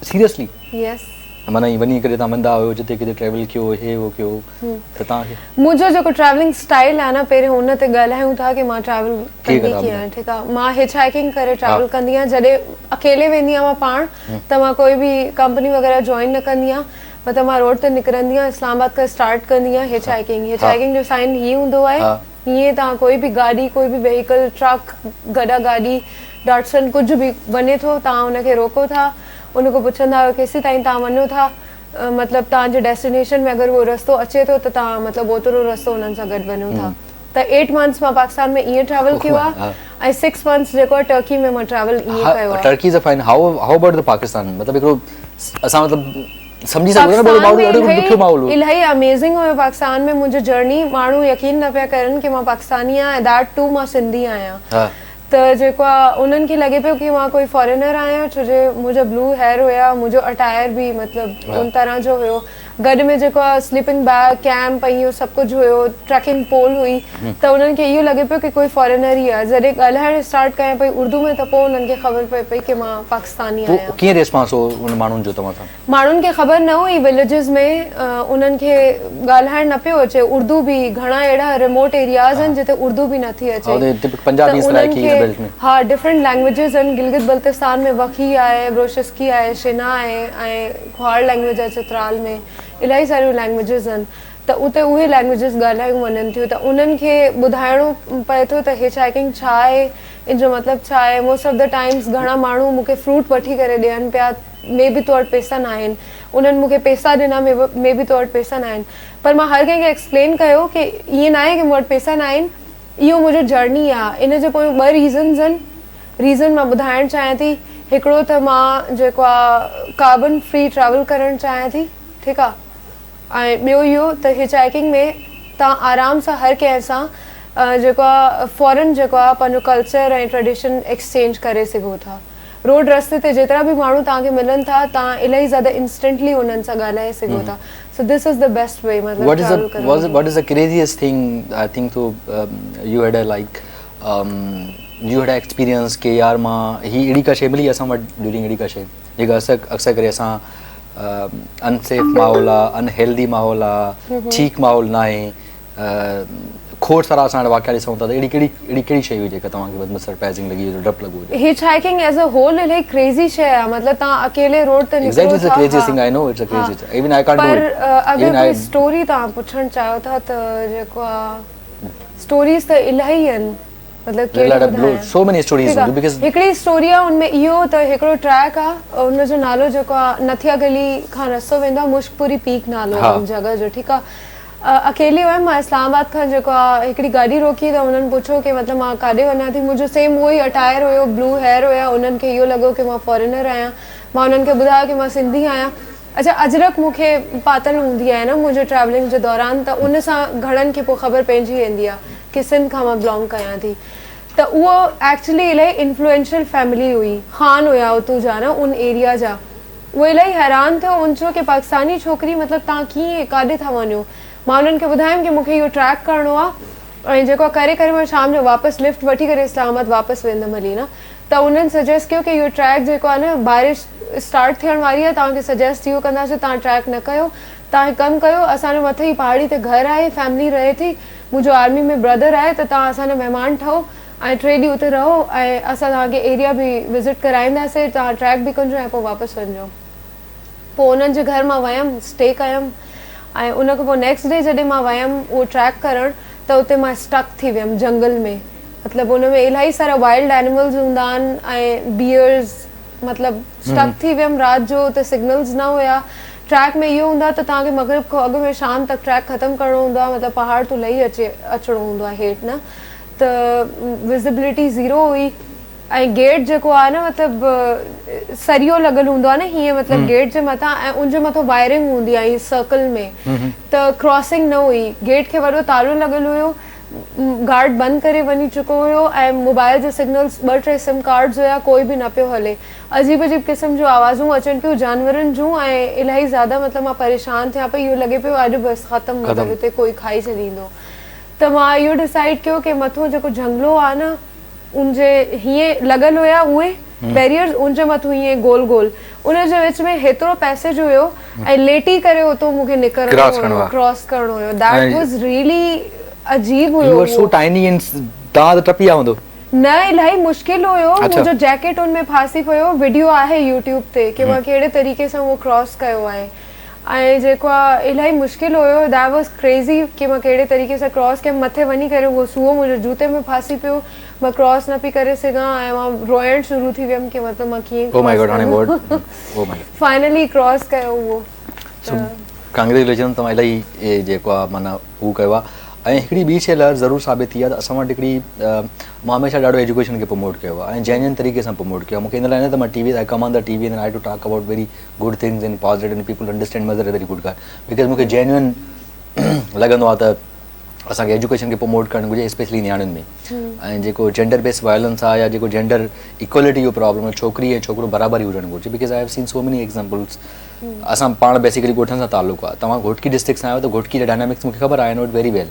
सीरियसली यस माना वञी करे तव्हां वेंदा हुयो जिते किथे ट्रेवल कयो हे हो कयो त तव्हांखे मुंहिंजो जेको ट्रैवलिंग स्टाइल आहे न पहिरियों हुन ते ॻाल्हायूं था की मां ट्रैवल कंदी कीअं आहियां ठीकु आहे मां हिच हाइकिंग करे ट्रैवल कंदी आहियां जॾहिं अकेले वेंदी आहियां मां पाण त मां कोई बि कंपनी वग़ैरह जॉइन न कंदी आहियां मतिलबु मां रोड ते निकिरंदी आहियां इस्लामाबाद खां स्टार्ट कंदी आहियां हिच हाइकिंग जो साइन हीअं हूंदो आहे हीअं तव्हां कोई बि गाॾी कोई बि व्हीकल ट्रक गॾा गाॾी डॉटसन कुझु बि वञे थो तव्हां हुनखे रोको था उनखां पुछंदा आहियो केसि ताईं तव्हां वञो था मतिलबु तव्हांजे डेस्टिनेशन में अगरि उहो रस्तो अचे थो त तव्हां मतिलबु ओतिरो रस्तो उन्हनि सां गॾु वञो था त 8 मंथ्स मां पाकिस्तान में ईअं ट्रैवल कयो आहे ऐं 6 मंथ्स जेको आहे टर्की में मां ट्रैवल ईअं कयो आहे Turkey is a fine how about the Pakistan मतिलबु हिकिड़ो असां मतिलबु समझी सघो था ॾाढो माहौल इलाही अमेज़िंग हुयो पाकिस्तान में मुंहिंजी जर्नी माण्हू यकीन न पिया करनि की मां पाकिस्तानी आहियां ऐं दैट टू मां सिंधी आहियां त जेको आहे उन्हनि खे लॻे पियो की मां कोई फॉरेनर आहियां छो जे मुंहिंजा ब्लू हेयर हुया मुंहिंजो अटायर बि मतिलबु उन तरह जो हुयो गॾु में जेको आहे स्लीपिंग बैग कैंप ऐं इहो सभु कुझु हुयो ट्रैकिंग पोल हुई त उन्हनि खे इहो लॻे पियो की कोई फॉरेनर ई आहे जॾहिं ॻाल्हाइणु स्टार्ट कयां पई उर्दू में त पोइ उन्हनि खे ख़बर पए पई की मां पाकिस्तानी आहियां कीअं रिस्पॉन्स हो उन माण्हुनि जो तव्हां सां माण्हुनि खे ख़बर न हुई विलेजिस में उन्हनि खे ॻाल्हाइणु न पियो अचे उर्दू बि घणा अहिड़ा रिमोट एरियाज़ आहिनि जिते उर्दू बि नथी अचे हा डिफरेंट लैंग्वेजिस आहिनि गिलगित बल्तिस्तान में वखी आहे ब्रोशिस्की आहे शिना आहे ऐं ख्वार लैंग्वेज आहे चित्राल में इलाही सारियूं लैंग्वेजिस आहिनि त उते उहे लैंग्वेजिस ॻाल्हायूं वञनि थियूं त उन्हनि खे ॿुधाइणो पए थो त हिच हाइकिंग छा आहे इन जो मतिलबु छा आहे मोस्ट ऑफ द टाइम्स घणा माण्हू मूंखे फ्रूट वठी करे ॾियनि पिया मे बि तो वटि पैसा न आहिनि उन्हनि मूंखे पैसा ॾिना मे बि तो वटि पैसा न आहिनि पर मां हर कंहिंखे एक्सप्लेन कयो की ईअं न आहे की मूं वटि पैसा न आहिनि इहो मुंहिंजो जर्नी आहे इन जे पोइ 2 रीज़न्स आहिनि रीज़न मां ॿुधाइणु चाहियां थी हिकिड़ो त मां जेको आहे कार्बन फ्री ट्रैवल करणु चाहियां थी ठीकु आहे ऐं ॿियो इहो त हिच हाइकिंग में तव्हां आराम सां हर कंहिं सां जेको आहे फॉरेन जेको आहे पंहिंजो कल्चर ऐं ट्रेडिशन एक्सचेंज करे सघो था रोड रस्ते ते जेतिरा बि माण्हू तव्हांखे मिलनि था तव्हां इलाही ज़्यादा इंस्टेंटली उन्हनि सां ॻाल्हाए सघो था so this is the best way मतिलबु what is the craziest thing I think so you had a like you had an experience के यार मां ही अहिड़ी का शइ मिली असां वटि ड्यूरिंग अहिड़ी का शइ जेका अक्सर करे असां अनसेफ माहौल आहे अनहेल्दी माहौल आहे ठीकु माहौल न आहे खोड़ सारा असां वाक़िया ॾिसूं था त अहिड़ी कहिड़ी शइ हुई जेका तव्हांखे वधि में सरप्राइज़िंग लॻी डपु लॻो हुजे hitchhiking as a whole इलाही क्रेज़ी शइ आहे मतिलबु तव्हां अकेले रोड ते निकिरो था पर अगरि कोई स्टोरी तव्हां पुछणु चाहियो था त जेको आहे स्टोरीज़ त इलाही आहिनि हिकिड़ी स्टोरी आहे उनमें इहो त हिकिड़ो ट्रैक आहे उनजो नालो जेको आहे नथिया गली खां रस्तो वेंदो आहे मुश्कपुरी पीक नालो आहे उन जॻह जो ठीकु आहे अकेली हुयमि मां इस्लामाबाद खां जेको आहे हिकिड़ी गाॾी रोकी त उन्हनि पुछो की मतिलबु मां काॾे वञा थी मुंहिंजो सेम उहो ई अटायर हुयो ब्लू हेयर हुया उन्हनि खे इहो लॻो की मां फॉरेनर आहियां मां उन्हनि खे ॿुधायो की मां सिंधी आहियां अच्छा अजरक मूंखे पातल हूंदी आहे न मुंहिंजे ट्रैवलिंग जे दौरान त उन सां घणनि खे पोइ ख़बर पइजी वेंदी आहे की सिंध खां मां बिलोंग कयां थी त उहो एक्चुअली इलाही इन्फ्लुएंशियल फैमिली हुई, ख़ान हुया उतों जा न, उन एरिया जा। वो इलाही हैरान थियो उन चयो कि पाकिस्तानी छोकिरी मतिलबु तव्हां कीअं काॾे था वञो। मां उन्हनि खे ॿुधायमि कि मूंखे इहो ट्रैक करिणो आहे ऐं जेको करे करे मां शाम जो वापसि लिफ्ट वठी करे इस्लामाबाद वापसि वेंदमि हली न। त उन्हनि सजेस्ट कयो कि इहो ट्रैक जेको आहे न बारिश स्टार्ट थियण वारी आहे, तव्हांखे सजेस्ट इहो कंदासीं तव्हां ट्रैक न कयो, तव्हां हिकु कमु कयो, असांजे मथे ई पहाड़ी ते घरु आहे, फैमिली रहे थी, मुंहिंजो आर्मी में ब्रदर आहे, त तव्हां असांजा महिमान ठहो ऐं 3 ॾींहं उते रहो ऐं असां तव्हांखे एरिया बि विज़िट कराईंदासीं, तव्हां ट्रैक बि कजो ऐं पोइ वापसि वञिजो। पोइ उन्हनि जे घर मां वयमि, स्टे कयमि ऐं उन खां पोइ नेक्स्ट डे जॾहिं मां वयमि उहो ट्रैक करणु, त उते मां स्टक थी वियमि जंगल में। मतिलबु उन में इलाही सारा वाइल्ड एनिमल्स हूंदा आहिनि ऐं बियर्स, मतिलबु स्टक थी वियमि राति जो, उते सिग्नल्स न हुया। ट्रैक में इहो हूंदो आहे त तव्हांखे मगरिब खां अॻु में शाम तक ट्रैक ख़तमु करिणो हूंदो आहे, मतिलबु पहाड़ तो लही अचिणो हूंदो आहे हेठि न, त विज़िबिलिटी ज़ीरो हुई। ऐं गेट जेको आहे न मतिलबु सरियो लॻल हूंदो आहे न हीअं, मतिलबु गेट जे मथां ऐं उनजे मथां वायरिंग हूंदी आहे सर्कल में, त क्रॉसिंग न हुई। गेट खे वॾो तालो लॻल हुयो, गार्ड बंदि करे वञी चुको हुयो ऐं मोबाइल जे सिग्नल्स 2-3 सिम कार्ड्स हुया, कोई बि न पियो हले। अजीब अजीब क़िस्म जूं आवाज़ूं अचनि पियूं जानवरनि जूं ऐं इलाही ज़्यादा मतिलबु मां परेशान थियां पई, इहो लॻे पियो अॼु बसि ख़तमु, मतिलबु हिते कोई खाई छॾींदो। त मां इहो डिसाइड कयो कि मथो जेको जंगलो आहे न, उनजे हीअं लॻल हुया उहे बैरियर्स, उनजे मथां हीअं गोल गोल, उनजे विच में हेतिरो पैसेज हुयो ऐं लेटी करे उतो मूंखे निकिरणो हुयो, क्रॉस करणो हुयो। दैट वाज रियली अजीब हुयो। You were so tiny and तव्हां त टपी आंदो न, इलाही मुश्किल हुयो। मुंहिंजो जैकेट उन में फासी पियो। वीडियो आहे यूट्यूब ते कि मां कहिड़े तरीक़े सां उहो क्रॉस कयो आहे ऐं जेको आहे इलाही मुश्किल हुयो। दैट वाज क्रेज़ी कि मां कहिड़े तरीक़े सां क्रॉस कयमि। मथे वञी करे उहो सूओ मुंहिंजे जूते में फासी पियो, मां क्रॉस न पई करे सघां ऐं मां रोइण शुरू थी वियमि कि मतिलबु मां कीअं फाइनली क्रॉस कयो उहो। कांग्रेचुलेशन, तव्हां इलाही जेको आहे माना हू कयो आहे। ऐं हिकिड़ी ॿी शइ लाइ ज़रूरु साबित थी आहे त असां वटि हिकिड़ी, मां हमेशह ॾाढो एजुकेशन खे प्रमोट कयो आहे ऐं जेन्युइन तरीक़े सां प्रमोट कयो आहे। मूंखे इन लाइ न त मां TV I come on the TV and I to talk about very good things and positive and people understand mother very good guy, because मूंखे जेन्युइन लॻंदो आहे त असांखे एजुकेशन खे प्रमोट करणु घुरिजे, स्पेशली नियाणियुनि में। ऐं जेको जेंडर बेस्ड वायलेंस आहे या जेको जेंडर इक्वलिटी जो प्रॉब्लम आहे, छोकिरी ऐं छोकिरो बराबरि हुजणु घुरिजे, because I have seen so many examples. असां पाण बेसिकली ॻोठनि सां तालुक़ु आहे। तव्हां घोटकी डिस्ट्रिक्ट सां आहियो त घोटकी जा डायनामिक्स मूंखे ख़बर आहे, आई नो इट वेरी वेल।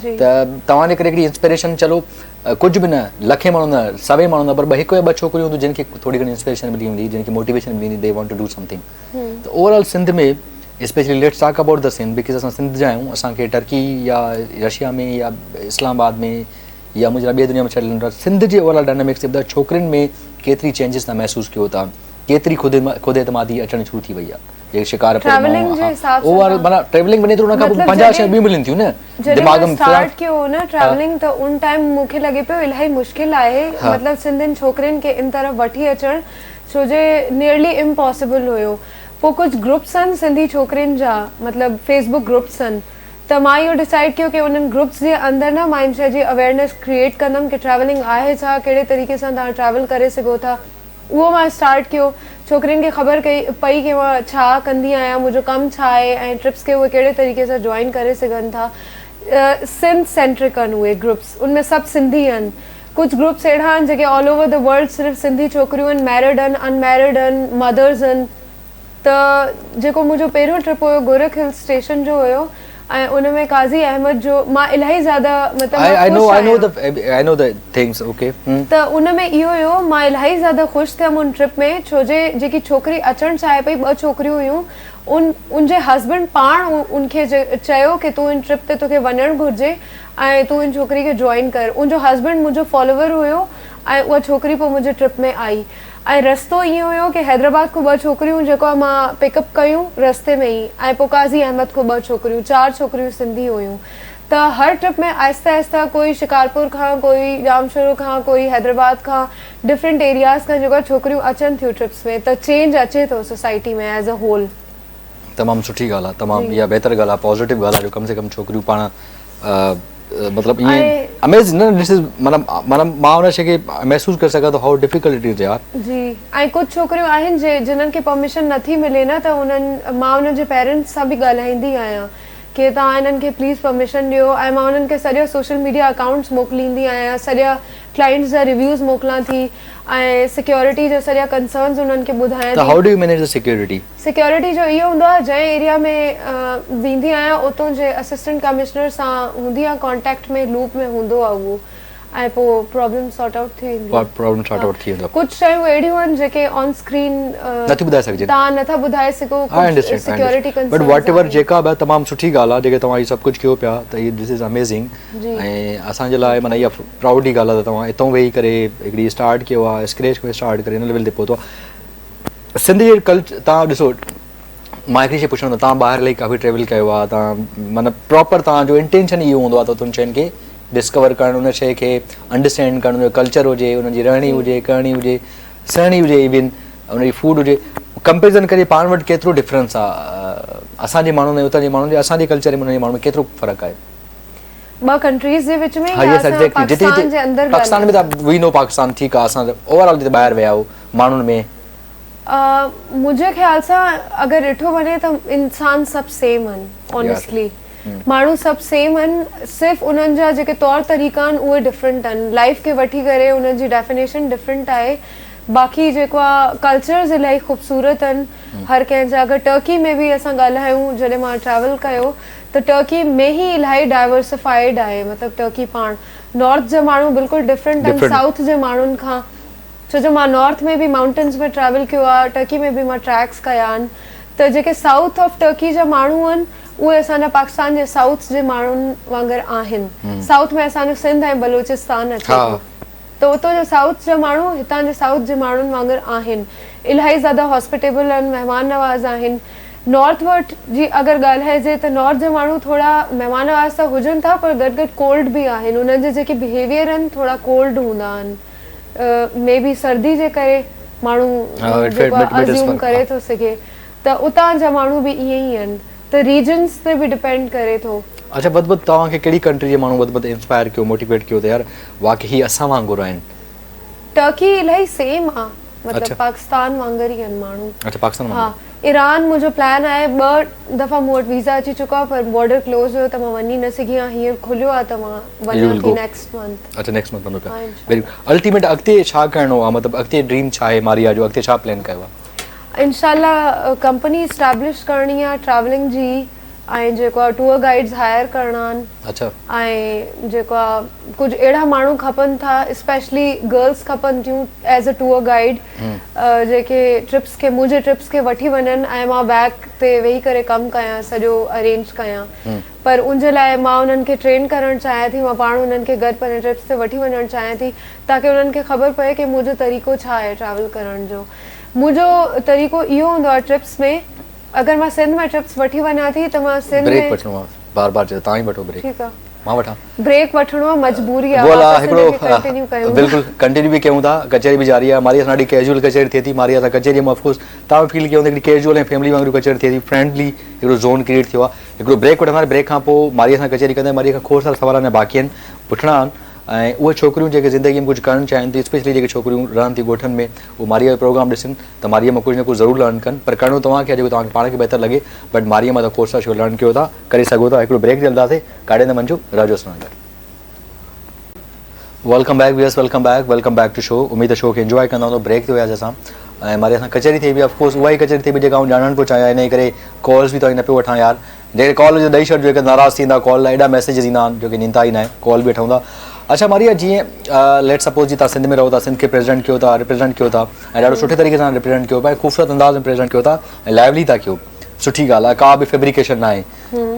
त तव्हांजे करे हिकिड़ी इंस्पिरेशन, चलो कुझु बि न, लखे माण्हू न, 100 माण्हू न, पर हिकु या ॿ छोकिरियूं हूंदियूं जिन खे थोरी घणी इंस्पिरेशन मिली हूंदी, जिन खे मोटिवेशन मिली हूंदी, they want to do something. त ओवरऑल सिंध में specially let's talk about the Sindh, because असां सिंध जा आहियूं। असांखे टर्की या रशिया में या इस्लामाबाद में या मुंहिंजा ॿिए दुनिया में छॾियल सिंध जे ओवरऑल डायनामिक्स ते छोकिरियुनि में केतिरी चेंजिस तव्हां महसूसु कयो था, केतिरी ख़ुदि एतमादी अचणु शुरू थी वई आहे? शिकार ट्रैवलिंग जे हिसाब सां ओवर माना ट्रैवलिंग बने तो उन का 50 शय भी मिलन थी न दिमाग में स्टार्ट कियो न ट्रैवलिंग, तो उन टाइम मूंखे लगे पे इलाही मुश्किल आहे, मतलब सिंधिन छोकरन के इन तरफ वठी अचण, छो जे नियरली इम्पॉसिबल हुयो। पोइ कुछ ग्रुप्स आहिनि सिंधी छोकरन जा, मतलब फेसबुक ग्रुप्स आहिनि, त मां इहो डिसाइड कयो कि उन्हनि ग्रुप्स जे अंदरि न मां इन शइ जी अवेयरनेस क्रिएट कंदमि कि ट्रैवलिंग आहे छा, कहिड़े तरीक़े सां तव्हां ट्रैवल करे सघो था। उहो मां स्टार्ट कयो, छोकिरियुनि खे ख़बर पई कि मां छा कंदी आहियां, मुंहिंजो कमु छा आहे ऐं ट्रिप्स खे उहे कहिड़े तरीक़े सां जॉइन करे सघनि था। सिंध सेंट्रिक आहिनि उहे ग्रुप्स, उनमें सभु सिंधी आहिनि। कुझु ग्रुप्स अहिड़ा आहिनि जेके ऑल ओवर द वर्ल्ड सिर्फ़ु सिंधी छोकिरियूं आहिनि, मैरिड आहिनि, अनमैरिड आहिनि, मदर्स आहिनि। त जेको मुंहिंजो पहिरियों ट्रिप हुयो गोरख हिल स्टेशन जो हुयो ऐं उन में काज़ी अहमद जो, मां इलाही ज़्यादा मतिलबु I know the things, okay. त उन में इहो हुयो, मां इलाही ज़्यादा ख़ुशि थियमि उन ट्रिप में, छो जे जेकी छोकिरी अचणु चाहे पई, 2 छोकिरियूं हुयूं, उनजे हस्बैंड पाण उनखे चयो कि तूं इन ट्रिप ते तोखे वञणु घुरिजे ऐं तूं इन छोकिरी खे जॉइन कर। उनजो हस्बैंड मुंहिंजो फॉलोवर हुयो ऐं उहा छोकिरी पोइ मुंहिंजे ट्रिप में आई ऐं रस्तो ईअं हुयो कि हैदराबाद खां 2 छोकिरियूं जेको मां पिकअप कयूं रस्ते में ई, ऐं पोइ काज़ी अहमद खां 2 छोकिरियूं, 4 छोकिरियूं सिंधी हुयूं। त हर ट्रिप में आहिस्ता आहिस्ता कोई शिकारपुर खां, कोई जामशोरो खां, कोई हैदराबाद खां, डिफरेंट एरियाज़ खां जेको छोकिरियूं अचनि थियूं ट्रिप्स में, त चेंज अचे थो सोसाइटी में एज़ अ होल। तमामु सुठी ॻाल्हि आहे, तमामु इहा बहितर ॻाल्हि आहे, पॉज़िटिव ॻाल्हि आहे जो कम से कम छोकिरियूं पाण मतलब ये अमेजिंग ना, दिस इज मतलब मां उन शइ खे महसूस करे सघां थो हाउ डिफिकल्ट इट इज यार जी। ऐं कुझु छोकिरियूं आहिनि जिन्हनि खे परमिशन नथी मिले न, त उन्हनि, मां उन्हनि जे पेरेंट्स सां बि ॻाल्हाईंदी आहियां कि तव्हां इन्हनि खे प्लीज़ परमिशन ॾियो ऐं मां उन्हनि खे सॼा सोशल मीडिया अकाउंट्स मोकिलींदी आहियां, सॼा क्लाइंट्स जा रिव्यूज़ मोकिलां थी ऐं सिक्योरिटी जा सॼा कंसर्न्स उन्हनि खे ॿुधायां त how do you manage the security? Security जो इहो हूंदो आहे, जंहिं एरिया में वेंदी आहियां उतां जे असिस्टेंट कमिश्नर सां हूंदी आहे कॉन्टेक्ट में, लूप में हूंदो आहे उहो, ऐं पोइ प्रॉब्लम सॉर्ट आउट थी वेंदी आहे। प्रॉब्लम सॉर्ट आउट थी वेंदो। कुझु शयूं अहिड़ियूं आहिनि जेके ऑन स्क्रीन नथी ॿुधाए सघिजे, तव्हां नथा ॿुधाए सघो, security concerns, but what ever जेका बि तमामु सुठी ॻाल्हि आहे जेके तव्हां इहो सभु कुझु कयो पिया, त इहे दिस इज़ अमेज़िंग ऐं असांजे लाइ माना इहा प्राउड जी ॻाल्हि आहे त तव्हां हितां वेही करे हिकिड़ी स्टार्ट कयो आहे, स्क्रैच में स्टार्ट करे हिन लेवल ते पहुतो आहे। सिंध जे कल्चर तव्हां ॾिसो, मां हिकिड़ी शइ पुछणो, तव्हां ॿाहिरि इलाही काफ़ी ट्रेवल कयो आहे, तव्हां माना प्रॉपर तव्हांजो इंटेंशन इहो हूंदो आहे त उन शयुनि खे डिस्कवर करणु, उन शइ खे अंडरस्टैंड करणु, उनजो कल्चर हुजे, उनजी रहणी हुजे, करणी हुजे, सहणी हुजे, इवन उनजी फूड हुजे, कंपेरिज़न करे पाण वटि केतिरो डिफरेंस आहे असांजे माण्हुनि ऐं उतां जे माण्हुनि जे, असांजे कल्चर में उनजे माण्हुनि में केतिरो फ़र्क़ु आहे? ॿ कंट्रीज़ जे विच में, पाकिस्तान जे अंदरि, पाकिस्तान में त वी नो पाकिस्तान ठीकु आहे, असां ओवरऑल जिते ॿाहिरि विया हो माण्हुनि में मुंहिंजे ख़्याल सां अगरि ॾिठो वञे त इंसान सभु सेम आहिनि, ऑनेस्टली माण्हू सभु सेम आहिनि, सिर्फ़ु उन्हनि जा जेके तौर तरीक़ा आहिनि उहे डिफरेंट आहिनि, लाइफ खे वठी करे उन्हनि जी डेफिनेशन डिफरेंट आहे, बाक़ी जेको आहे कल्चर्स इलाही ख़ूबसूरत आहिनि हर कंहिंजा। अगरि टर्की में बि असां ॻाल्हायूं, जॾहिं मां ट्रैवल कयो त टर्की में ई इलाही डाइवर्सिफाइड आहे, मतिलबु टर्की पाण, नॉर्थ जा माण्हू बिल्कुलु डिफरेंट आहिनि साउथ जे माण्हुनि खां, छो जो मां नॉर्थ में बि माउंटेन्स में ट्रैवल कयो आहे, टर्की में बि मां ट्रैक्स कया आहिनि, त जेके साउथ ऑफ टर्की जा माण्हू आहिनि उहे असांजा पाकिस्तान जे साउथ जे माण्हुनि वांगुरु आहिनि। साउथ में असांजो सिंध ऐं बलूचिस्तान अचे थो, त उतां जा साउथ जा माण्हू हितां जे साउथ जे माण्हुनि वांगुरु आहिनि, इलाही ज़्यादा हॉस्पिटेबल आहिनि, महिमान नवाज़ आहिनि। नॉर्थ वर्ड जी अगरि ॻाल्हाइजे त नॉर्थ जा माण्हू थोरा महिमान नवाज़ त हुजनि था, पर गॾु गॾु कोल्ड बि आहिनि, उन्हनि जे जेके बिहेवियर आहिनि थोरा कोल्ड हूंदा आहिनि, मे बी सर्दी जे करे माण्हू अज़्यूम करे थो सघे, त उतां जा माण्हू बि ईअं ई आहिनि, त रीजन्स ते बि डिपेंड करे थो। अच्छा, वधि वधि तव्हांखे कहिड़ी कंट्री जे माण्हू वधि वधि इंस्पायर कयो, मोटिवेट कयो त यार वाक़ई असां वांगुरु आहिनि? टर्की इलाही सेम आहे, मतिलबु पाकिस्तान वांगुरु ई आहिनि माण्हू। अच्छा, पाकिस्तान हा, ईरान मुंहिंजो प्लान आहे, 2 दफ़ा मूं वटि वीज़ा अची चुका, पर बॉर्डर क्लोज़ हुयो त मां वञी न सघी आहियां, हींअर खुलियो आहे त मां वञां थी नेक्स्ट मंथ। अच्छा, नेक्स्ट मंथ वञो पिया, वेरी गुड। अल्टीमेट अॻिते छा करिणो आहे, मतिलबु अॻिते ड्रीम छा आहे मारिया जो, अॻिते छा प्लान कयो आहे? इंशाल्लाह कंपनी इस्टेब्लिश करणी आहे ट्रैवलिंग जी, ऐं जेको आहे टूर गाइड्स हायर करणा आहिनि। अच्छा, ऐं जेको आहे कुझु अहिड़ा माण्हू खपनि था, स्पेशली गर्ल्स खपनि थियूं एज़ अ टूर गाइड, जेके ट्रिप्स खे, मुंहिंजे ट्रिप्स खे वठी वञनि ऐं मां बैक ते वेही करे कमु कयां, सॼो अरेंज कयां, पर उनजे लाइ मां उन्हनि खे ट्रेन करणु चाहियां थी, मां पाण उन्हनि खे गॾु पंहिंजे ट्रिप्स ते वठी वञणु चाहियां थी, ताकी उन्हनि खे ख़बर पए कि मुंहिंजो तरीक़ो छा आहे ट्रैवल करण जो। मुंहिंजो तरीक़ो इहो हूंदो आहे ट्रिप्स में, अगर मैं सिंध में ट्रिप्स वठी वञा थी त मां सिंध में ब्रेक वठणो आहे, बार बार चयो तव्हां ई वठो ब्रेक। ठीकु आहे, मां वठां ब्रेक वठणो आहे, मजबूरी आहे, बोला हिकिड़ो बिल्कुलु कंटिन्यू बि कयूं था, कचहरी बि जारी आहे, मारी असां ॾाढी कैजुअल कचहरी थिए थी, मारी असां कचहरी में ऑफकोर्स तव्हां बि फील कयो हिकिड़ी कैजुअल ऐं फैमिली वांगुरु कचहरी थिए थी, फ्रेंडली हिकिड़ो ज़ोन क्रिएट थियो आहे। हिकिड़ो ब्रेक वठंदा, ब्रेक खां पोइ मारी असां कचहरी कंदा, मारी खां खोड़ सारा सवाल अञा बाक़ी आहिनि, पुछणा आहिनि, ऐं उहे छोकिरियूं जेके ज़िंदगी में कुझु करणु चाहिनि थी, स्पेशली जेके छोकिरियूं रहनि थी ॻोठनि में, उहो मारीअ जो प्रोग्राम ॾिसनि त मारीअ मां कुझु न कुझु ज़रूरु लर्न कनि, पर करिणो तव्हांखे आहे जेको तव्हांखे पाण खे बहितर लॻे, बट मारीअ मां त खोड़ सारा शो लर्न कयो था, करे सघो था। हिकिड़ो ब्रेक हलंदासीं, काॾे न वञिजो, राजो सां गॾु। Welcome back viewers, welcome back to show. उम्मीद शो खे एंजॉय कंदा हूंदो। ब्रेक ते वियासीं असां, ऐं मारी असां कचहरी थी बि ऑफकोर्स उहा ई कचहरी थी बि जेका आउं ॼाणणु पियो चाहियां, इन करे कॉल्स बि तव्हां न पियो वठां यार, जेके कॉल ॾेई छॾिजो, जेके नाराज़ थींदा कॉल लाइ, एॾा मैसेजिस ईंदा आहिनि जो की निंदा ई न आहे, कॉल बि वठूं था। अच्छा मारिया, जीअं लेट सपोज जी तव्हां सिंध में रहो था, सिंध खे रिप्रेज़ेंट कयो था ऐं ॾाढो सुठे तरीक़े सां रिप्रेज़ेंट कयो पिया, ख़ूबसूरत अंदाज़ में रिप्रेज़ेंट कयो था ऐं लाइवली था कयो, सुठी ॻाल्हि आहे, का बि फेब्रिकेशन न आहे,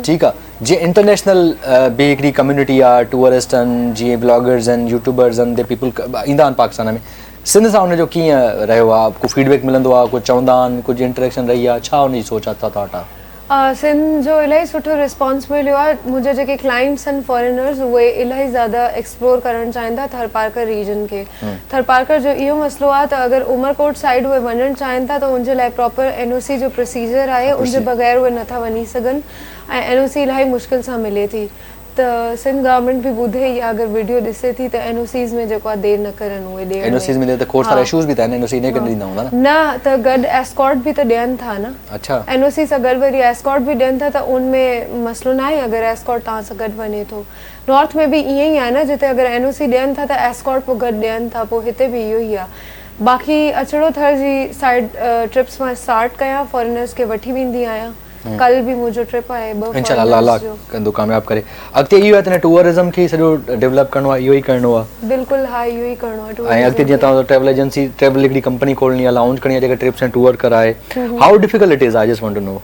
ठीकु आहे। जीअं इंटरनेशनल बि हिकिड़ी कम्युनिटी आहे, टूरिस्ट आहिनि, जीअं ब्लॉगर्स आहिनि, यूट्यूबर्स आहिनि, दे पीपल ईंदा आहिनि पाकिस्तान में, सिंध सां हुनजो कीअं रहियो आहे, को फीडबैक मिलंदो आहे, कुझु चवंदा आहिनि, कुझु इंटरेक्शन रही आहे, छा हुनजी सोच आहे तव्हां वटां? सिंध जो इलाही सुठो रिस्पॉन्स मिलियो आहे, मुंहिंजा जेके क्लाइंट्स आहिनि फॉरेनर्स, उहे इलाही ज़्यादा एक्सप्लोर करणु चाहिनि था थरपारकर रीजन खे। थरपारकर जो इहो मसइलो आहे त अगरि उमरकोट साइड उहे वञणु चाहिनि था त उनजे लाइ प्रॉपर NOC जो प्रोसीजर आहे, उनजे बग़ैर उहे नथा वञी सघनि, ऐं NOC इलाही मुश्किल सां मिले थी, त त सिंध गवर्नमेंट बि ॿुधे या अगरि वीडियो ॾिसे थी त एनओसीज़ में जेको आहे देरि न करनि उहे ॾियण में। एनओसीज़ में त खोड़ सारा इश्यूज़ बि था आहिनि, एनओसी न ॾींदा हूंदा न? न त गॾु एस्कॉर्ट बि त ॾियनि था न। अच्छा, एनओसी सां गॾु वरी एस्कॉर्ट बि ॾियनि था, त उनमें मसइलो न आहे अगरि एस्कॉर्ट तव्हां सां गॾु वञे थो। नॉर्थ में बि ईअं ई आहे न, जिते अगरि एनओसी ॾियनि था त एस्कॉर्ट पोइ गॾु ॾियनि था, पोइ हिते बि इहो ई आहे। बाक़ी अचड़ो थर जी साइड ट्रिप्स मां स्टार्ट कयां, फॉरेनर्स खे वठी वेंदी आहियां। कल भी मुझो ट्रिप आहे इंशाल्लाह अल्लाह कंदो कामयाब करे। अॻिते इहो आहे त टूरिज्म खे सॼो डेवलप करणो आहे, इहो ई करणो आहे। बिल्कुलु हा, इहो ई करणो आहे। ऐं अॻिते जीअं तव्हां ट्रैवल एजेंसी ट्रैवल हिकिड़ी कंपनी खोलणी आहे, लॉन्च करणी आहे जेका ट्रिप्स ऐं टूर कराए, how difficult it is? I just want to know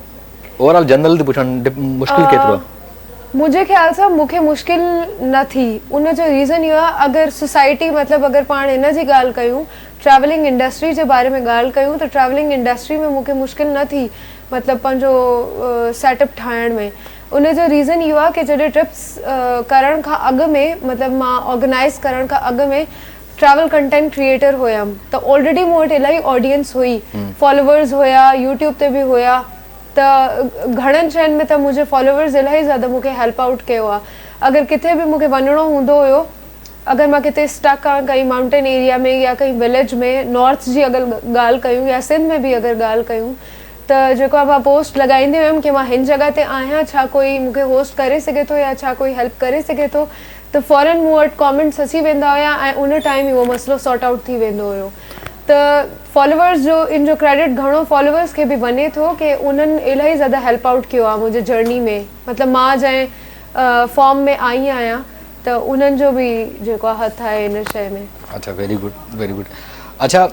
overall general थी पुछण, मुश्किल केतिरो आहे? मुझे ख्याल सां मूंखे मुश्किल न थी। उन जो रीज़न इहो आहे, अगरि सोसाइटी मतिलबु अगरि पाण इन जी ॻाल्हि कयूं, ट्रैवलिंग इंडस्ट्री जे बारे में ॻाल्हि कयूं, त ट्रैवलिंग इंडस्ट्री में मूंखे मुश्किल न थी मतिलबु पंहिंजो सेटअप ठाहिण में। उन जो रीज़न इहो आहे कि जॾहिं ट्रिप्स करण खां अॻु में, मतिलबु मां ऑर्गेनाइज़ करण खां अॻु में ट्रैवल कंटेंट क्रिएटर हुयमि, त ऑलरेडी मूं वटि इलाही ऑडियंस हुई, फॉलोवर्स हुया, यूट्यूब ते बि हुया। त घणनि शयुनि में त मुंहिंजे फॉलोवर्स इलाही ज़्यादा मूंखे हेल्प आउट कयो आहे। अगरि किथे बि मूंखे वञिणो हूंदो हुयो, अगरि मां किथे स्टक आहियां कहीं माउंटेन एरिया में या कहीं विलेज में, नॉर्थ जी अगरि ॻाल्हि कयूं या सिंध में बि अगरि ॻाल्हि कयूं, त जेको आहे मां पोस्ट लॻाईंदी हुयमि कि मां हिन जॻह ते आहियां, छा कोई मूंखे होस्ट करे सघे थो या छा कोई हेल्प करे सघे थो, त फ़ौरन मूं वटि कॉमेंट्स अची वेंदा हुया ऐं उन टाइम ई उहो मसइलो सॉर्ट आउट थी वेंदो हुयो। त फॉलोवर्स जो इन जो क्रेडिट घणो फॉलोवर्स खे बि वञे थो कि उन्हनि इलाही ज़्यादा हेल्प आउट कयो आहे मुंहिंजे जर्नी में। मतिलबु मां जंहिं फॉर्म में आई आहियां, त उन्हनि जो बि जेको आहे हथु आहे इन शइ में। अच्छा, वेरी गुड, वेरी गुड। अच्छा,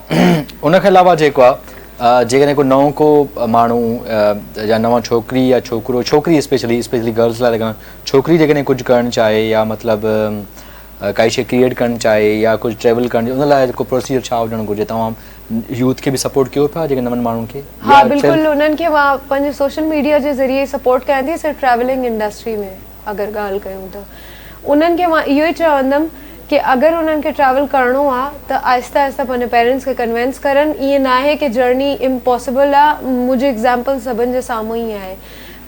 उनखे अलावा जेको आहे जेकॾहिं को नओं को माण्हू या नवां छोकिरी या छोकिरो, छोकिरी स्पेशली गर्ल्स लाइ लॻां, छोकिरी जेकॾहिं कुझु करणु चाहे या मतिलबु काई शइ क्रिएट करणु चाहे या कुझु ट्रेवल करणु, उन लाइ को प्रोसीजर छा हुजणु घुरिजे? तव्हां यूथ खे बि सपोर्ट कयो पिया जेके नवनि माण्हुनि खे? हा बिल्कुलु, उन्हनि खे मां पंहिंजे सोशल मीडिया जे ज़रिए सपोर्ट कयां थी। सिर्फ़ु ट्रैवलिंग इंडस्ट्री में अगरि ॻाल्हि कयूं त उन्हनि खे मां इहो ई चवंदमि कि अगरि उन्हनि खे ट्रैवल करिणो आहे त आहिस्ता आहिस्ता पंहिंजे पेरेंट्स खे कन्विंस करनि। ईअं न आहे कि जर्नी इम्पॉसिबल आहे। मुंहिंजी एग्ज़ाम्पल सभिनि जे साम्हूं ई आहे।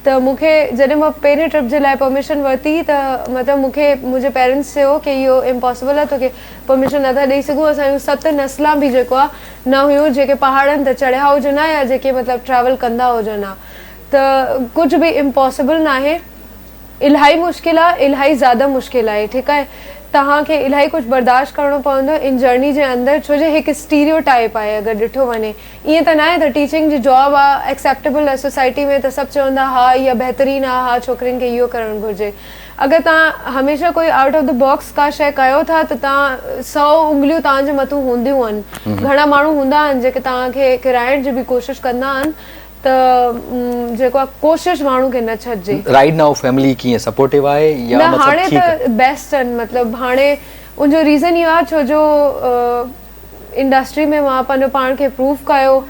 त मूंखे जॾहिं मां पहिरें ट्रिप जे लाइ परमिशन वरिती, त मतिलबु मूंखे मुंहिंजे पेरेंट्स चयो कि इहो इम्पॉसिबल आहे, तोखे परमिशन नथा ॾेई सघूं। असांजूं 7 नस्लां बि जेको आहे न हुयूं जेके पहाड़नि ते चढ़िया हुजनि हा या जेके मतिलबु ट्रैवल कंदा हुजनि हा। त कुझु बि इम्पॉसिबल न आहे। इलाही मुश्किल आहे, इलाही ज़्यादा मुश्किल आहे। ठीकु आहे, तव्हांखे इलाही कुझु बर्दाश्त करिणो पवंदो इन जर्नी जे अंदरि, छो जो हिकु स्टीरियो टाइप आहे। अगरि ॾिठो वञे ईअं त न आहे त टीचिंग जी जॉब आहे, एक्सेप्टेबल आहे सोसाइटी में, त सभु चवंदा हा इहा बहितरीनु आहे, हा छोकिरियुनि खे इहो करणु घुरिजे। अगरि तव्हां हमेशह कोई आउट ऑफ द बॉक्स का शइ कयो था, त तव्हां 100 उंगलियूं तव्हांजे मथां हूंदियूं आहिनि। घणा माण्हू हूंदा आहिनि जेके तव्हांखे किराइण जी बि कोशिशि कंदा आहिनि, त जेको आहे कोशिशि माण्हू खे न छॾिजे। राइट नाउ फैमिली कीअं सपोर्टिव आहे या न? हाणे त बेस्ट आहिनि। मतिलबु हाणे उनजो रीज़न इहो आहे छो जो इंडस्ट्री में मां पंहिंजो पाण खे प्रूव कयो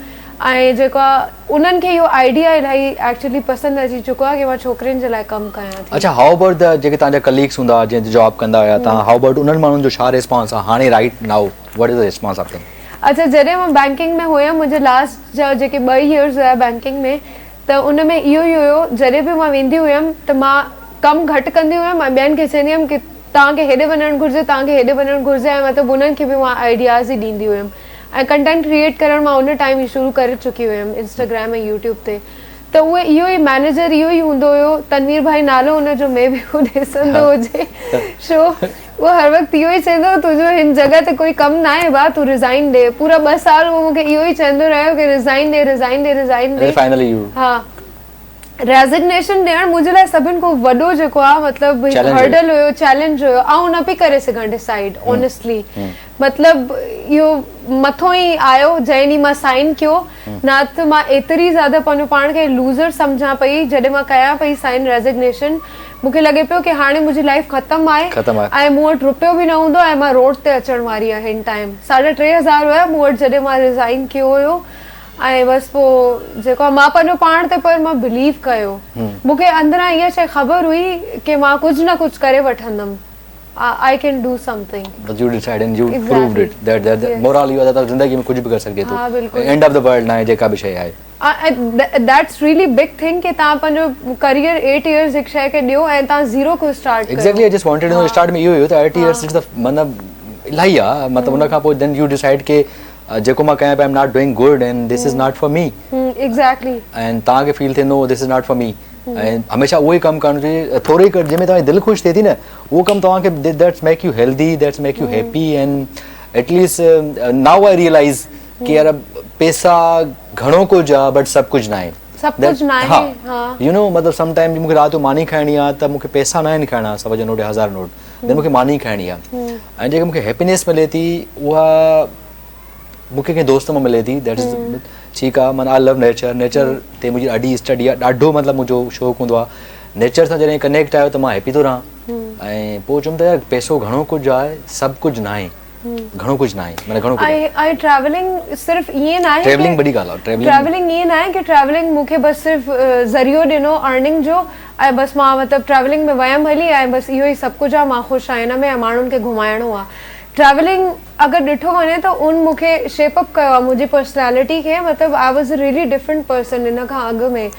ऐं जेको आहे उन्हनि खे इहो आइडिया इलाही एक्चुअली पसंदि अची चुको आहे कि मां छोकिरियुनि जे लाइ कमु कयां थी। अच्छा, हाउ अबाउट द जेके तव्हांजा कलीग्स हूंदा जंहिं जॉब कंदा हुया तव्हां, हाउ अबाउट उन्हनि माण्हुनि जो छा रिस्पॉन्स आहे हाणे right now? What is the response of them? अच्छा, जॾहिं मां बैंकिंग में हुयमि, मुंहिंजे लास्ट जा जेके 2 इयर्स हुया बैंकिंग में, त उन में इहो ई हुयो, जॾहिं बि मां वेंदी हुयमि त मां कमु घटि कंदी हुयमि ऐं ॿियनि खे चवंदी हुयमि कि तव्हांखे हेॾे वञणु घुरिजे, तव्हांखे हेॾे वञणु घुरिजे। ऐं मतिलबु उन्हनि खे बि मां आइडियाज़ ई ॾींदी हुयमि ऐं कंटेंट क्रिएट करणु मां उन टाइम ई शुरू करे चुकी हुयमि इंस्टाग्राम ऐं यूट्यूब ते। त उहे इहो ई मैनेजर इहो ई हूंदो हुयो, तनवीर भाई नालो हुनजो, मे बि उहो ॾिसंदो हुजे शो। उहो हर वक़्तु इहो ई चवंदो, तुंहिंजो हिन जॻह ते कोई कमु न आहे भाउ, तूं रिज़ाइन ॾे। पूरा 2 साल उहो मूंखे इहो ई चवंदो रहियो कि रिज़ाइन ॾे, रिज़ाइन ॾे, रिज़ाइन ॾे। Finally U? हा, रेज़िग्नेशन ॾियणु मुंहिंजे लाइ सभिनि खां वॾो जेको आहे मतिलबु हर्डल हुयो, चैलेंज हुयो। ऐं न पई करे सघां डिसाइड ऑनेस्टली। मतिलबु इहो मथों ई आयो जंहिं ॾींहुं मां साइन कयो। न त मां एतिरी ज़्यादा पंहिंजो पाण खे लूज़र सम्झां पई जॾहिं मां कयां पई साइन रेज़िग्नेशन। मूंखे लॻे पियो कि हाणे मुंहिंजी लाइफ ख़तमु आहे ऐं मूं वटि रुपयो बि न हूंदो ऐं मां रोड ते अचणु वारी आहे। हिन टाइम 3,500 हुया मूं वटि जॾहिं मां रिज़ाइन कयो हुयो। ऐं बसि पोइ जेको आहे मां पंहिंजो पाण ते पर मां बिलीव कयो। मूंखे अंदरां इहा शइ ख़बर हुई कि मां कुझु न कुझु करे वठंदमि। I can do something. But you decided and you Exactly. proved it that Yes. moral ये था जिंदगी में कुछ भी कर सकते हाँ, बिल्कुल. end of the world ना है जेका भी शय आहे That's really big thing कि तव्हां पंहिंजो करियर 8 years हिकु शइ खे ॾियो ऐं तव्हां ज़ीरो को स्टार्ट कयो. Exactly, I just wanted to know start में इहो त 8 years it's the मतलब इलाही आहे मतलब उन खां पोइ then you decide के जेको मां कयां पिया I'm not doing good and this is not for me. Exactly. And तव्हांखे फील थिए no this is not for me. ऐं हमेशह उहो ई कमु करणु चाहिए थोरो ई कर जंहिंमें तव्हांजी दिलि ख़ुशि थिए थी न उहो कमु तव्हांखे that's make you healthy that's make you happy and at least now I realize कि यार पैसा घणो कुझु आहे बट सभु कुझु न आहे सभु कुझु न आहे. हा. यू नो मतलब समटाइम मूंखे राति जो मानी खाइणी आहे त मूंखे पैसा न आहिनि खाइणा 100 नोट 1000 नोट देन मूंखे मानी खाइणी आहे ऐं जेके मूंखे हैप्पीनेस मिले थी उहा मूंखे कंहिं दोस्त मां मिले थी दैट इज़ ठीकु आहे माना आई लव नेचर ते मुंहिंजी ॾाढी स्टडी आहे ॾाढो मतिलबु मुंहिंजो शौक़ु हूंदो आहे नेचर सां जॾहिं कनेक्ट आहियो त मां हैप्पी थो रहां ऐं पोइ चयुमि त यार पैसो घणो कुझु आहे सभु कुझु न आहे घणो कुझु न आहे माना घणो कुझु ट्रैवलिंग सिर्फ़ ईअं न आहे ट्रैवलिंग वॾी ॻाल्हि आहे ट्रैवलिंग ईअं न आहे कि ट्रैवलिंग मूंखे बसि सिर्फ़ु ज़रियो ॾिनो अर्निंग जो ऐं बसि मां मतिलबु ट्रैवलिंग में वयमि हली ऐं बसि इहो ई सभु कुझु आहे मां ख़ुशि आहियां हिन में ऐं माण्हुनि खे घुमाइणो आहे ट्रैवलिंग अगरि ॾिठो वञे त उन मूंखे शेप अप कयो आहे मुंहिंजी पर्सनैलिटी खे मतिलबु I was a really different person हिन खां अॻु में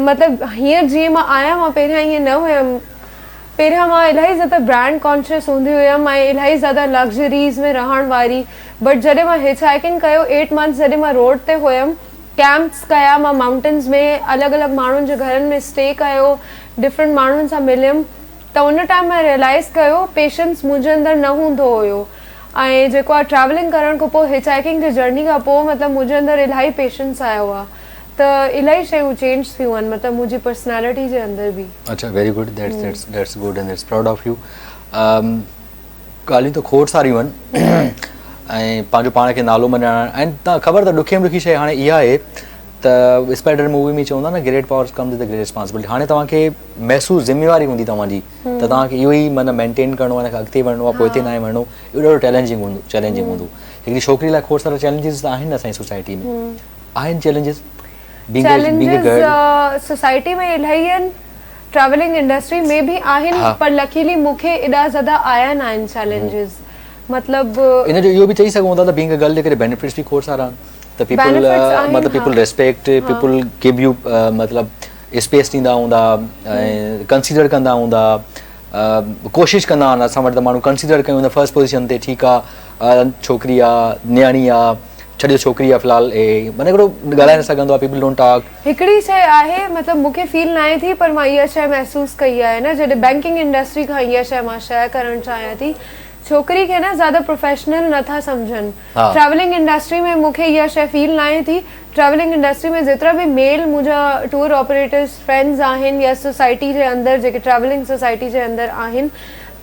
मतिलबु हींअर जीअं मां आहियां मां पहिरियां ईअं न हुयमि पहिरियां मां इलाही ज़्यादा ब्रांड कॉन्शियस हूंदी हुयमि ऐं इलाही ज़्यादा लग्ज़रीज़ में रहण वारी बट जॾहिं मां हिच हाइकिंग कयो 8 months जॾहिं मां रोड ते हुयमि कैंप्स कया मां माउंटेन्स में अलॻि अलॻि माण्हुनि जे घरनि में स्टे कयो डिफरेंट माण्हुनि सां मिलियमि त उन टाइम मां रियलाइज़ कयो पेशेंस मुंहिंजे अंदरि न हूंदो हुयो ऐं जेको आहे ट्रैवलिंग करण खां पोइ हिच हाइकिंग जी जर्नी खां पोइ मतिलबु मुंहिंजे अंदरि इलाही पेशेंस आयो आहे त इलाही शयूं चेंज थियूं आहिनि मतिलबु मुंहिंजी पर्सनैलिटी जे अंदरि बि. अच्छा very good that's good and that's proud of U ॻाल्हियूं त खोड़ सारियूं आहिनि ऐं पंहिंजो पाण खे नालो मञाइणु ऐं तव्हां ख़बर त ॾुखी में ॾुखी शइ हाणे इहा आहे त स्पाइडर मूवी में चवंदा न great powers comes with the great responsibility हाणे तव्हांखे महसूसु ज़िम्मेवारी हूंदी तव्हांजी त तव्हांखे इहो ई माना मेंटेन करिणो आहे अॻिते वञिणो आहे पोइ हिते न आहे वञिणो इहो ॾाढो चैलेंजिंग हूंदो हिकिड़ी छोकिरी लाइ खोड़ सारा चैलेंजिस त आहिनि असांजी सोसाइटी में आहिनि चैलेंजिस सोसाइटी में इलाही आहिनि ट्रैवलिंग इंडस्ट्री में बि आहिनि पर लकीली मूंखे एॾा ज़्यादा आया न आहिनि चैलेंजिस मतिलबु इन जो इहो बि चई सघूं था त बीइंग अ गर्ल जे करे बेनिफिट्स बि खोड़ सारा आहिनि त पीपल मतलब पीपल रेस्पेक्ट पीपल गिव यू मतलब स्पेस ॾींदा हूंदा ऐं कंसीडर कंदा हूंदा कोशिशि कंदा आहिनि असां वटि त माण्हू कंसीडर कयूं न फर्स्ट पोज़ीशन ते ठीकु आहे छोकिरी आहे न्याणी आहे छॾियो छोकिरी आहे फ़िलहालु माना हिकिड़ो ॻाल्हाए न सघंदो आहे पीपल डोंट टॉक हिकिड़ी शइ आहे मतिलबु मूंखे फील न आहे थी पर मां इहा शइ महसूसु कई आहे न जॾहिं बैंकिंग इंडस्ट्री खां इहा शइ मां शेयर करणु चाहियां थी छोकिरी खे न ज़्यादा प्रोफेशनल नथा सम्झनि ट्रैवलिंग इंडस्ट्री में मूंखे इहा शइ फील न आहे थी ट्रैवलिंग इंडस्ट्री में जेतिरा बि मेल मुंहिंजा टूर ऑपरेटर्स फ्रेंड्स आहिनि या सोसाइटी जे अंदरि जेके ट्रैवलिंग सोसाइटी जे अंदरि आहिनि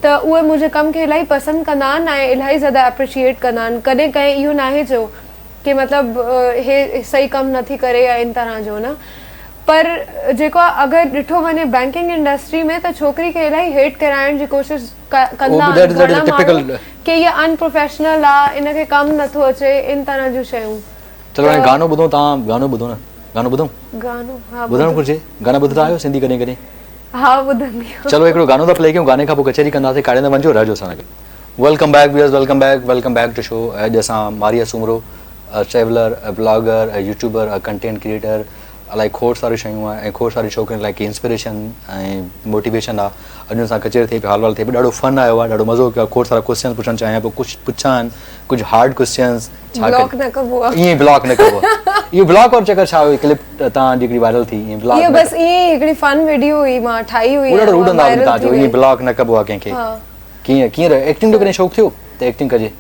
त उहे मुंहिंजे कम खे इलाही पसंदि कंदा आहिनि ऐं इलाही ज़्यादा एप्रिशिएट कंदा आहिनि कॾहिं कंहिं इहो न आहे चयो कि मतिलबु हे सही कमु नथी करे या इन तरह जो न पर जेको आहे अगरि ॾिठो वञे बैंकिंग इंडस्ट्री में त छोकिरी खे इलाही हेट कराइण जी कोशिशि कंदा आहिनि कि इहा अनप्रोफेशनल आहे इनखे कमु नथो अचे इन तरह जूं शयूं. चलो हाणे गानो ॿुधो तव्हां गानो ॿुधो न गानो ॿुधो गानो हा ॿुधणु घुरिजे गाना ॿुधंदा आहियो सिंधी कॾहिं कॾहिं हा ॿुधंदी आहियां. चलो हिकिड़ो गानो था प्ले कयूं गाने खां पोइ कचहरी कंदासीं काॾे न वञिजो रहजो असां सां welcome back viewers welcome back to show अॼु असां Maria Soomro traveller blogger YouTuber content creator अलाए खोड़ सारियूं शयूं आहे ऐं खोड़ सारी छोकिरियुनि लाइ की इंस्पिरेशन ऐं मोटिवेशन आहे अॼु असां कचहरी थिए पियो हाल वाल थिए पियो ॾाढो फन आयो आहे ॾाढो मज़ो कयो खोड़ सारा क्वेश्चन पुछणु चाहियां पियो कुझु पुछा आहिनि कुझु हार्ड क्वेश्चन्स ब्लॉक न कबो आहे ईअं ब्लॉक न कबो आहे इहो ब्लॉक और चक्कर छा हुई क्लिप तव्हांजी हिकिड़ी वायरल थी ईअं ब्लॉक इहो बसि ईअं हिकिड़ी फन वीडियो हुई मां ठाही हुई ॾाढो रूड हूंदा तव्हांजो ईअं ब्लॉक न कबो आहे कंहिंखे कीअं एक्टिंग जो कॾहिं शौक़ु थियो त एक्टिंग कजे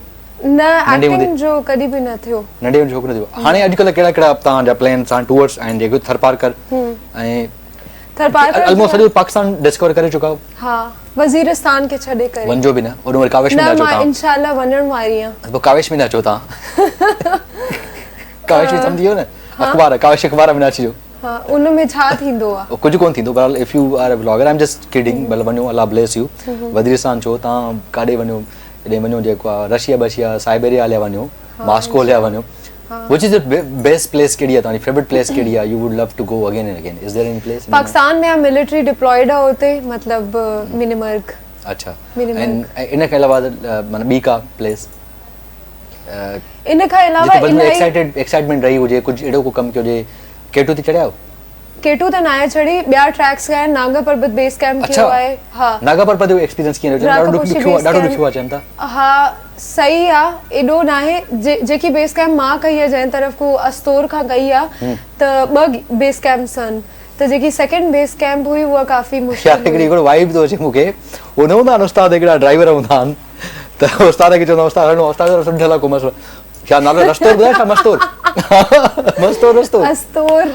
न एक्टिंग जो कॾहिं बि न थियो नंढे हूंदे शौक़ु न थियो हाणे अॼुकल्ह कहिड़ा कहिड़ा तव्हांजा प्लान्स आहिनि टूअर्स आहिनि जेके थरपारकर ऐं थरपारकर ऑलमोस्ट सॼो पाकिस्तान डिस्कवर करे चुका आहियो हा वज़ीरिस्तान खे छॾे करे वञो बि न ओॾो वरी कावेश में न अचो मां इंशाअल्लाह वञण वारी आहियां पोइ कावेश में न अचो तव्हां कावेश में सम्झी न अख़बार कावेश अख़बार में न अचिजो हा उन में छा थींदो आहे कुझु कोन थींदो बहरहाल if U are a blogger I am just kidding भले वञो अल्लाह ब्लेस यू वज़ीरिस्तान छो तव्हां काॾे वञो हेॾे वञो जेको आहे रशिया साइबेरिया हलिया वञो मॉस्को हलिया वञो which is the best place कहिड़ी आहे तव्हांजी फेवरेट प्लेस कहिड़ी आहे you would love to go again and again is there any place Pakistan में मिलिट्री डिप्लॉयड आहे उते मतलब मिनीमर्ग अच्छा Minimum. ऐं इन खां अलावा माना ॿी का प्लेस इन खां अलावा जिते वधि में इलाही एक्साइटमेंट रही हुजे, कुझु अहिड़ो को कमु कयो हुजे? केटू ते चढ़िया आहियो? केटू त नाहे चढ़ी, ॿिया ट्रैक्स कया आहिनि, नागा पर्बत बेस कैंप अच्छा कयो आहे। हा नागा पर्बत जो एक्सपीरियंस कीअं रहियो? ॾाढो ॾुखियो आहे चवनि था। हा सही आहे, एॾो नाहे। जेकी बेस कैंप मां कई आहे जंहिं तरफ़ को अस्तोर खां कई आहे त 2 बेस कैंप्स आहिनि, त जेकी सेकंड बेस कैंप हुई उहा काफ़ी मुश्किल हुई। हिकिड़ो वाइब थो अचे मूंखे, उहो न हूंदा आहिनि उस्ताद हिकिड़ा ड्राइवर हूंदा आहिनि, त उस्ताद खे चवंदा उस्ताद हलो उस्ताद सम्झल आहे को मसलो, छा नालो रस्तो ॿुधाए छा? मस्तूर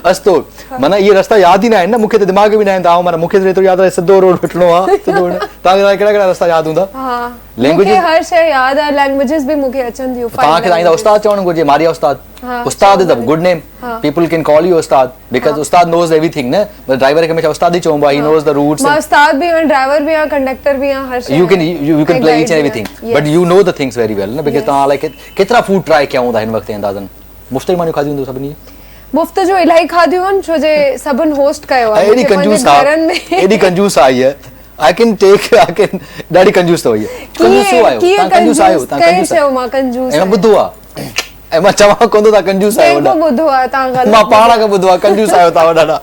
अस्तोर माना इहे रस्ता यादि ई न आहिनि न, मूंखे त दिमाग़ में न आहिनि। तव्हां माना मूंखे एतिरो यादि आहे सिधो रोड वठिणो आहे, तव्हांखे कहिड़ा कहिड़ा रस्ता यादि हूंदा? मूंखे हर शइ यादि आहे, लैंग्वेजेस बि मूंखे अचनि थियूं। तव्हांखे तव्हांजा उस्ताद चवणु घुरिजे, मारिया उस्ताद। उस्ताद is a good name, people can call U Ustad because Ustad knows everything न। ड्राइवर खे हमेशा उस्ताद ई चवंबो आहे, ही नोज़ द रूट्स। मां उस्ताद भी आहियां, ड्राइवर भी आहियां, कंडक्टर भी आहियां, हर शइ। You can play each and everything, but you know the things very well, न? Because तव्हां लाइक केतिरा फूड ट्राई कया हूंदा हिन वक़्तु अंदाज़न? मुफ़्त मानियूं खाधी हूंदो सभिनी? मुफ़्त जो इलाही खाधियूं आहिनि, छो जे सभिनि होस्ट कयो आहे। एॾी कंजूस आहे, एॾी कंजूस आहे इहा। I can ॾाढी कंजूस अथव इहा। कंजूस आहियो तव्हां, कंजूस आहियो तव्हां, कंजूस आहियो। मां कंजूस ऐं मां ॿुधो आहे, ऐं मां चवां कोन थो तव्हां कंजूस आहियो। कंहिं ॿुधो आहे तव्हां ॻाल्हि? मां पाण खां ॿुधो आहे कंजूस आहियो तव्हां ॾाढा।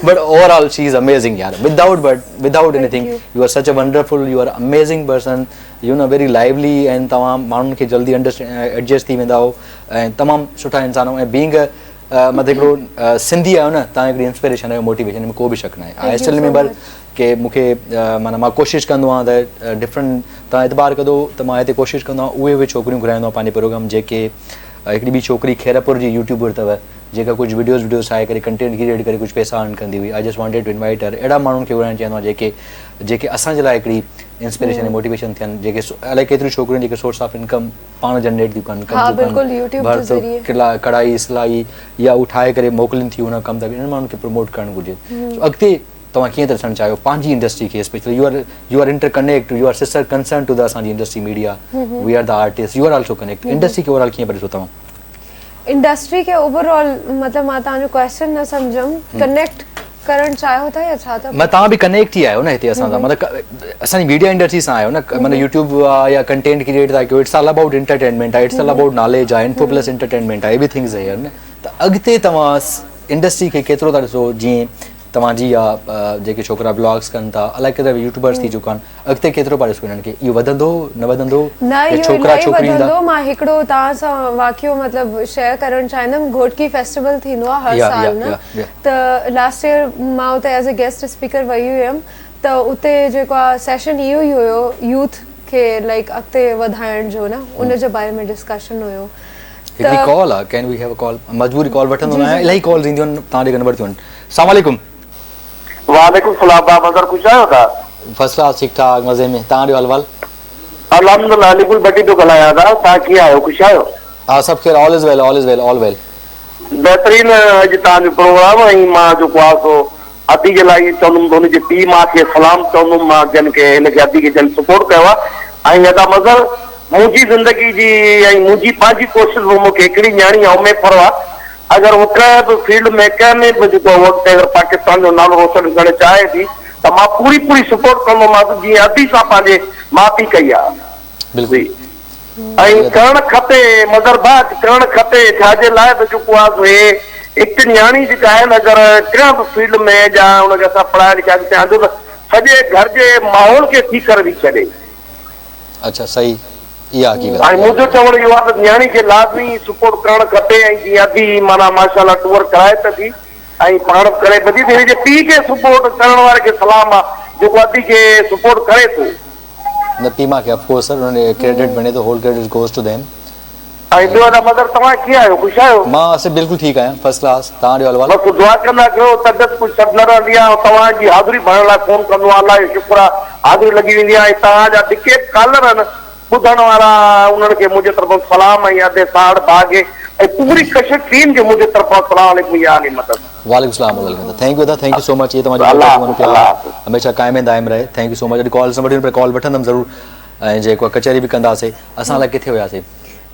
But overall she is amazing यार, without anything you are such a wonderful, you are amazing person, you know, very lively, and तमाम माण्हुनि खे जल्दी एडजस्ट थी वेंदा हो ऐं तमामु सुठा इंसान हो। ऐं बीइंग मतलब हिकिड़ो सिंधी आहियो न, तव्हां हिकिड़ी इंस्पिरेशन आहियो, मोटिवेशन में को बि शक न आहे। आई स्टिल रिमेंबर कि मूंखे माना मां कोशिशि कंदो आहियां त डिफरेंट, तव्हां एतबार कदो त मां हिते कोशिशि कंदो आहियां उहे छोकिरियूं घुराईंदो आहियां पंहिंजे प्रोग्राम, जेके हिकिड़ी ॿी छोकिरी खैरपुर जी यूट्यूबर अथव, जेका कुझु वीडियोस ठाहे करे कंटेंट क्रिएट करे कुझु पैसा अर्न कंदी हुई। I just wanted to invite her. अहिड़ा माण्हुनि खे घुराइणु चाहींदो आहियां जेके असांजे लाइ हिकिड़ी इंस्पिरेशन ऐं मोटिवेशन थियनि, जेके अलाए केतिरियूं छोकिरियूं जेके सोर्स ऑफ इनकम पाण जनरेट थियूं कनि, कढ़ाई सिलाई या उहो ठाहे करे मोकिलिनि थियूं उन कमु, त इन्हनि माण्हुनि खे प्रमोट करणु घुरिजे। अॻिते तव्हां कीअं था ॾिसणु चाहियो पंहिंजी इंडस्ट्री खे? Specially you are interconnect, you are sister concern to the असांजी industry media, we are the artist, you are also connect. Industry खे ओवरऑल कीअं ॾिसो तव्हां? इंडस्ट्री खे ओवरऑल मतलब मां तव्हांजो क्वेश्चन न सम्झमि, कनेक्ट करणु चाहियो था या छा था? मां तव्हां बि कनेक्ट ई आहियो न हिते असां सां, मतलब असांजी मीडिया इंडस्ट्री सां आहियो न, मतलब यूट्यूब या कंटेंट क्रिएट था कयो, इट्स ऑल अबाउट एंटरटेनमेंट आहे, इट्स ऑल अबाउट नॉलेज आहे, इन्फो प्लस एंटरटेनमेंट आहे, एवरीथिंग इज हियर न। त अॻिते तव्हां इंडस्ट्री खे केतिरो था ॾिसो? जीअं तव्हांजी या जेके छोकिरा ब्लॉग्स कनि था, अलाए केतिरा यूट्यूबर्स थी चुका आहिनि, अॻिते केतिरो पाण ॾिसो हिननि खे? इहो वधंदो न वधंदो? न, इहो इलाही वधंदो। मां हिकिड़ो तव्हां सां वाक़ियो मतलब शेयर करणु चाहींदमि। घोटकी फेस्टिवल थींदो आहे हर साल न, त लास्ट ईयर मां उते एज़ अ गेस्ट स्पीकर वई हुयमि, त उते जेको आहे सेशन इहो ई हुयो, यूथ खे लाइक अॻिते वधाइण जो न, उन जे बारे में डिस्कशन हुयो। हिकिड़ी कॉल आहे, can we have a call? मजबूरी कॉल वठंदो न आहियां, इलाही कॉल्स ईंदियूं आहिनि, तव्हां ॾे नंबर थियूं आहिनि। अस्सलाम वालेकुम। वालेकुम सलाम बाबर, कुछ आयो था? फर्स्ट क्लास, ठीक ठाक, मजे में। तव्हां ॾियो हलवाल? अल्हम्दुलिल्लाह, अलीपुर बटी तो ॻाल्हायां था। तव्हां कीअं आहियो? कुछ आयो? हा सब ख़ैर, all is well, all is well, all well. बहितरीन अॼु तव्हांजो प्रोग्राम ऐं मां जेको आहे सो अदी जे लाइ चवंदुमि, हुनजी टीम खे सलाम चवंदुमि मां, जिन खे हिनखे अदी खे जन सपोर्ट कयो आहे। ऐं अदा मज़र मुंहिंजी ज़िंदगी जी ऐं मुंहिंजी पंहिंजी कोशिशि मूंखे हिकिड़ी न्याणी आहे उमेद फरो आहे, अगरि उहो कंहिं बि फील्ड में कंहिं में बि जेको वक़्तु अगरि पाकिस्तान जो नालो रोशन करणु चाहे थी त मां पूरी सपोर्ट कंदोमांसि, जीअं अदी सां पंहिंजे माउ पीउ कई आहे। ऐं करणु खपे मदरबाद, करणु खपे छाजे लाइ त जेको आहे हिकु न्याणी जेका आहे न, अगरि कंहिं बि फील्ड में या हुनखे असां पढ़ाए लिखाए चाहियूं त सॼे घर जे माहौल खे थी करे बि छॾे। अच्छा, सही, इहा हक़ीक़त आहे। मुंहिंजो चवणु इहो आहे त न्याणी खे लाज़मी सपोर्ट करणु खपे। ऐं जीअं अदी माना माशाल्लाह टूर कराए त थी ऐं पाण करे बि थी, हिनजे पीउ खे सपोर्ट करण वारे खे सलाम आहे जेको अदी खे सपोर्ट करे थो। न पीमा खे ऑफ कोर्स सर, उन्हें क्रेडिट बने तो whole credit goes to them. ऐं ॿियो त मदर तव्हां कीअं आहियो? ख़ुशि आहियो? मां से बिल्कुलु ठीकु आहियां, फर्स्ट क्लास। तव्हां ॾियो हलवाल? बसि दुआ कंदा कयो, तबियत कुझु सभु न रहंदी आहे, तव्हांजी हाज़िरी भरण लाइ फ़ोन कंदो आहे, अलाह जो शुक्र आहे हाज़िरी लॻी वेंदी आहे। ऐं तव्हांजा टिकेट कॉलर आहिनि ॿुधण वारा, उन्हनि खे मुंहिंजे तरफ़ां सलाम, ऐं अदे साड़ भागे ऐं पूरी कशिश टीम खे मुंहिंजे तरफ़ां सलाम अलैकुम या अली मदद। वालेकुम सलाम, थैंक यू दा, थैंक यू सो मच। ये तव्हांजो हमेशा क़ाइम दाइम रहे, थैंक यू सो मच। अॼु कॉल नंबर पर कॉल वठंदमि ज़रूरु, ऐं जेको कचहरी बि कंदासीं। असां लाइ किथे वियासीं?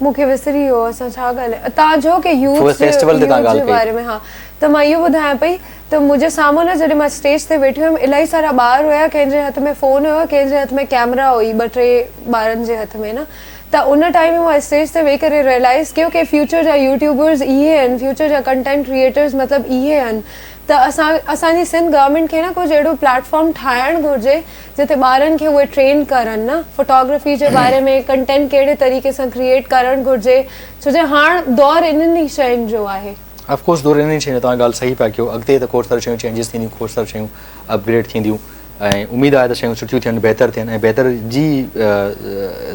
मूंखे विसरी वियो असां छा ॻाल्हाए, तव्हां जो कि यूथ फेस्टिवल ते तव्हां ॻाल्हि जे बारे में। हा, त त मां इहो ॿुधायां पई त मुंहिंजे साम्हूं न जॾहिं मां स्टेज ते वेठी हुयमि इलाही सारा ॿार हुया, कंहिंजे हथ में फ़ोन हुयो, कंहिंजे हथ में कैमरा हुई, 2-3 ॿारनि जे हथ में न। त उन टाइम में मां स्टेज ते वेही करे रियलाइज़ कयो कि फ्यूचर जा यूट्यूबर्स इहे आहिनि, फ्यूचर जा कंटेंट क्रिएटर्स मतिलबु इहे आहिनि। त असांजी सिंध गवर्नमेंट खे न कुझु अहिड़ो प्लेटफॉर्म ठाहिणु घुरिजे जिते ॿारनि खे उहे ट्रेन करनि न, फोटोग्राफी जे बारे में कंटेंट कहिड़े तरीक़े सां क्रिएट करणु घुरिजे, छो जो हाणे दौरु इन्हनि ई शयुनि जो आहे। ऑफकोर्स दौरु इन्हनि शयुनि जो, तव्हां ॻाल्हि सही पिया कयो। अॻिते त खोड़ सारियूं शयूं चेंजिस थींदियूं, खोड़ सारियूं शयूं अपग्रेड थींदियूं ऐं उमेदु आहे त शयूं सुठियूं थियनि, बहितर थियनि ऐं बहितर जी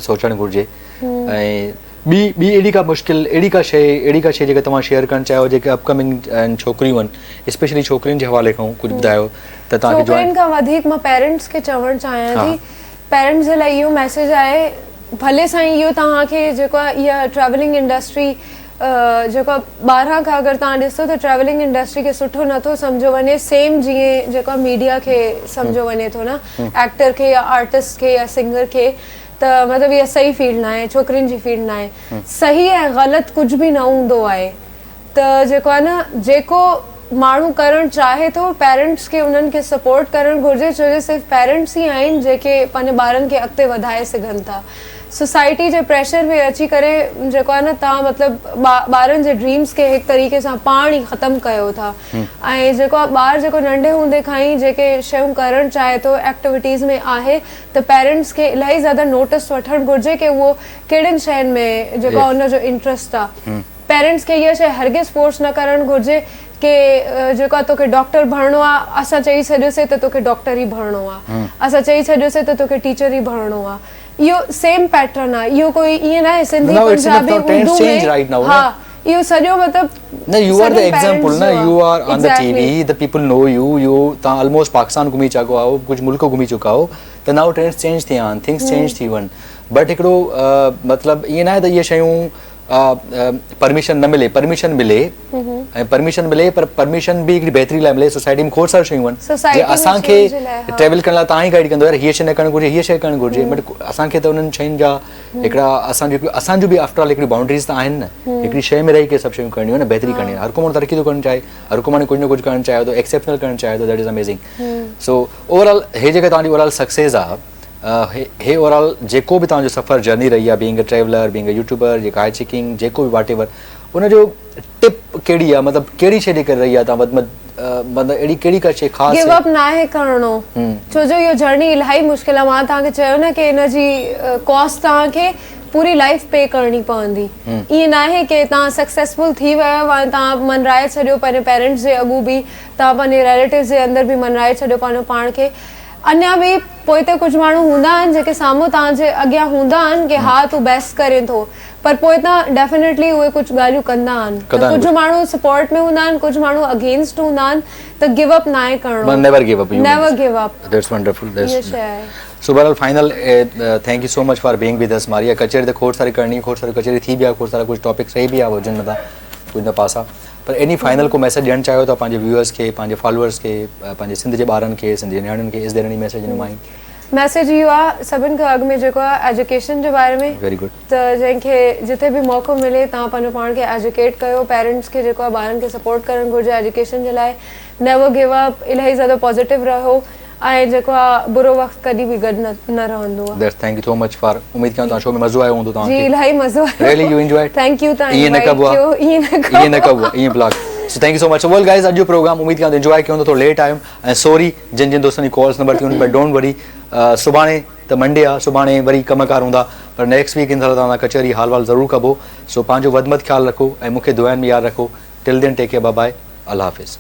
सोचणु घुरिजे। ऐं ॿी अहिड़ी का मुश्किल, अहिड़ी का शइ जेका तव्हां शेयर करणु चाहियो, जेके अपकमिंग छोकिरियूं आहिनि, स्पेशली छोकिरियुनि जे हवाले खां कुझु ॿुधायो त तव्हांखे छोकिरियुनि खां वधीक मां पेरेंट्स खे चवणु चाहियां थी, पेरेंट्स जे लाइ इहो मैसेज आहे, भले साईं इहो तव्हांखे जेको आहे इहा ट्रैवलिंग इंडस्ट्री जेको 12 खां अगरि तव्हां ॾिसो त ट्रैवलिंग इंडस्ट्री खे सुठो नथो सम्झो वञे, सेम जीअं जेको मीडिया खे सम्झो वञे थो न, एक्टर खे या आर्टिस्ट खे या सिंगर खे। त मतिलबु इहा सही फील्ड न आहे, छोकिरियुनि जी फील्ड न आहे। सही ऐं ग़लति कुझु बि न हूंदो आहे। त जेको आहे न, जेको माण्हू करणु चाहे थो, पेरेंट्स खे उन्हनि खे सपोर्ट करणु घुरिजे, छो जो सिर्फ़ु पेरेंट्स ई आहिनि जेके पंहिंजे ॿारनि खे अॻिते वधाए सघनि था। सोसाइटी जे प्रेशर में अची करे जेको आहे न, तव्हां मतिलबु ॿारनि जे ड्रीम्स खे हिकु तरीक़े सां पाण ई ख़तमु कयो था। ऐं जेको आहे ॿार जेको नंढे हूंदे खां ई जेके शयूं करणु चाहे थो, एक्टिविटीज़ में आहे, त पेरेंट्स खे इलाही ज़्यादा नोटिस वठणु घुरिजे कि उहो कहिड़ियुनि शयुनि में जेको आहे उनजो इंट्रस्ट आहे। पेरेंट्स खे इहा शइ हरगिज़ फोर्स न करणु घुरिजे कि जेको आहे तोखे डॉक्टर बणिणो आहे, असां चई छॾियोसीं त तोखे डॉक्टर ई बणिणो आहे, असां चई छॾियोसीं त तोखे टीचर ई बणिणो आहे। इहो सेम पैटर्न आहे, इहो कोई ईअं न आहे सिंधी पंजाबी उर्दू में। हा, इहो सॼो मतिलबु No, you are the example, na. You are on the TV. The people know you. You almost Pakistan घुमी चुका हो, कुछ मुल्क घुमी चुका हो. तो now trends change थी आन, things change थी वन. But हिकड़ो मतलब ये ना है तो ये शयूं परमिशन न मिले, परमिशन मिले पर परमिशन भी एक बेहतरी लाइ मिले सोसाइटी में खोड़ सारी शयूं वन. जे असां के ट्रेवल करण लाइ तां ही गाइड कंदो यार ये शइ न करण घुरिजे, ये शइ करण घुरिजे. बट असां के तो उन्हनि शयुनि जा हिकड़ा असां जो भी आफ्टर ऑल हिकड़ी बाउंड्रीज त आहिनि न. हिकड़ी शइ में रही के सब शयूं करणियूं न, बेहतरी करणी. हर को माण्हू तरक्की तो करणु चाहे, हर को माण्हू कुछ न कुछ करणु चाहे तो, एक्सेप्शनल करणु चाहे तो. That is amazing. So overall हे जेका तव्हांजी ओवरऑल सक्सेस आहे, हे ओवरऑल जेको भी तव्हांजो सफ़र जर्नी रही आहे, being a traveller, being a YouTuber, जेका हाइट सीकिंग, जेको भी वाट एवर, उनजो टिप कहिड़ी आहे? मतलब कहिड़ी शइ करे रही आहे तव्हां? मतलब अहिड़ी कहिड़ी का शइ ख़ासि गिव अप न आहे करणो, छो जो इहो जर्नी इलाही मुश्किल आहे. मां तव्हांखे चयो न कि हिनजी कॉस्ट तव्हांखे पूरी लाइफ पे करणी पवंदी. ईअं न आहे कि तव्हां सक्सेसफुल थी वियो ऐं तव्हां मनराए छॾियो पंहिंजे पेरेंट्स जे अॻु बि, तव्हां पंहिंजे रिलेटिव्स जे अंदरि बि मनराए छॾियो पंहिंजो पाण खे. अञा बि पोइ ते कुझु माण्हू हूंदा आहिनि जेके साम्हूं तव्हांजे अॻियां हूंदा आहिनि कि हा तूं बेस्ट करे थो, पर पोइ तव्हां डेफिनेटली उहे कुझु ॻाल्हियूं कंदा आहिनि. कुझु माण्हू सपोर्ट में हूंदा आहिनि, कुझु माण्हू अगेंस्ट हूंदा आहिनि. त गिव अप न आहे करणो. Never give up. Never give up. That's wonderful. ये शइ आहे. सो बहरहाल final thank you so much for being with us. Maria कचेरी त खोड़ सारी करणी, खोड़ सारी कचेरी थी बि आहे, खोड़ सारा कुछ टॉपिक्स रही बि आहे हुजनि नथा कुझु न पासा. पर एनी फाइनल को मैसेज ॾियणु चाहियो था पंहिंजे व्यूअर्स खे, पंहिंजे फॉलोअर्स खे, पंहिंजे सिंध जे ॿारनि खे, सिंध जे नियाणियुनि खे? Is there any message in mind? Message इहो आहे सभिनि खां अॻु में जेको आहे एजुकेशन जे बारे में. Very good. त जंहिंखे जिथे बि मौक़ो मिले तव्हां पंहिंजो पाण खे एजुकेट कयो. पेरेंट्स खे जेको आहे ॿारनि खे सपोर्ट करणु घुरिजे एजुकेशन जे लाइ. Never give up. इलाही ज़्यादा पॉज़िटिव रहो ऐं जेको आहे बुरो वक़्तु कॾहिं बि गॾु न रहंदो आहे. That's thank you so much for. उम्मीद कयूं तव्हां शो में मज़ो आयो हूंदो तव्हांखे. जी इलाही मज़ो आयो. Really U enjoyed? Thank U. तव्हां ईअं न कबो आहे, ईअं न कबो आहे, ईअं blog. So thank you so much. Well guys, अॼु जो प्रोग्राम उम्मीद कयूं एंजॉय कयो हूंदो. थोरो लेट आयुमि ऐं सॉरी जिन जिन दोस्तनि जी कॉल्स नंबर थियूं, बट डोंट वरी. सुभाणे त मंडे आहे, सुभाणे वरी कमकार हूंदा, पर नेक्स्ट वीक इन तव्हां कचहरी हाल वाल ज़रूरु कबो. सो पंहिंजो वधि में वधि ख़्यालु रखो ऐं मूंखे दुआनि में यादि रखो. Till then take care, bye bye, अल्लाह हाफ़िज़.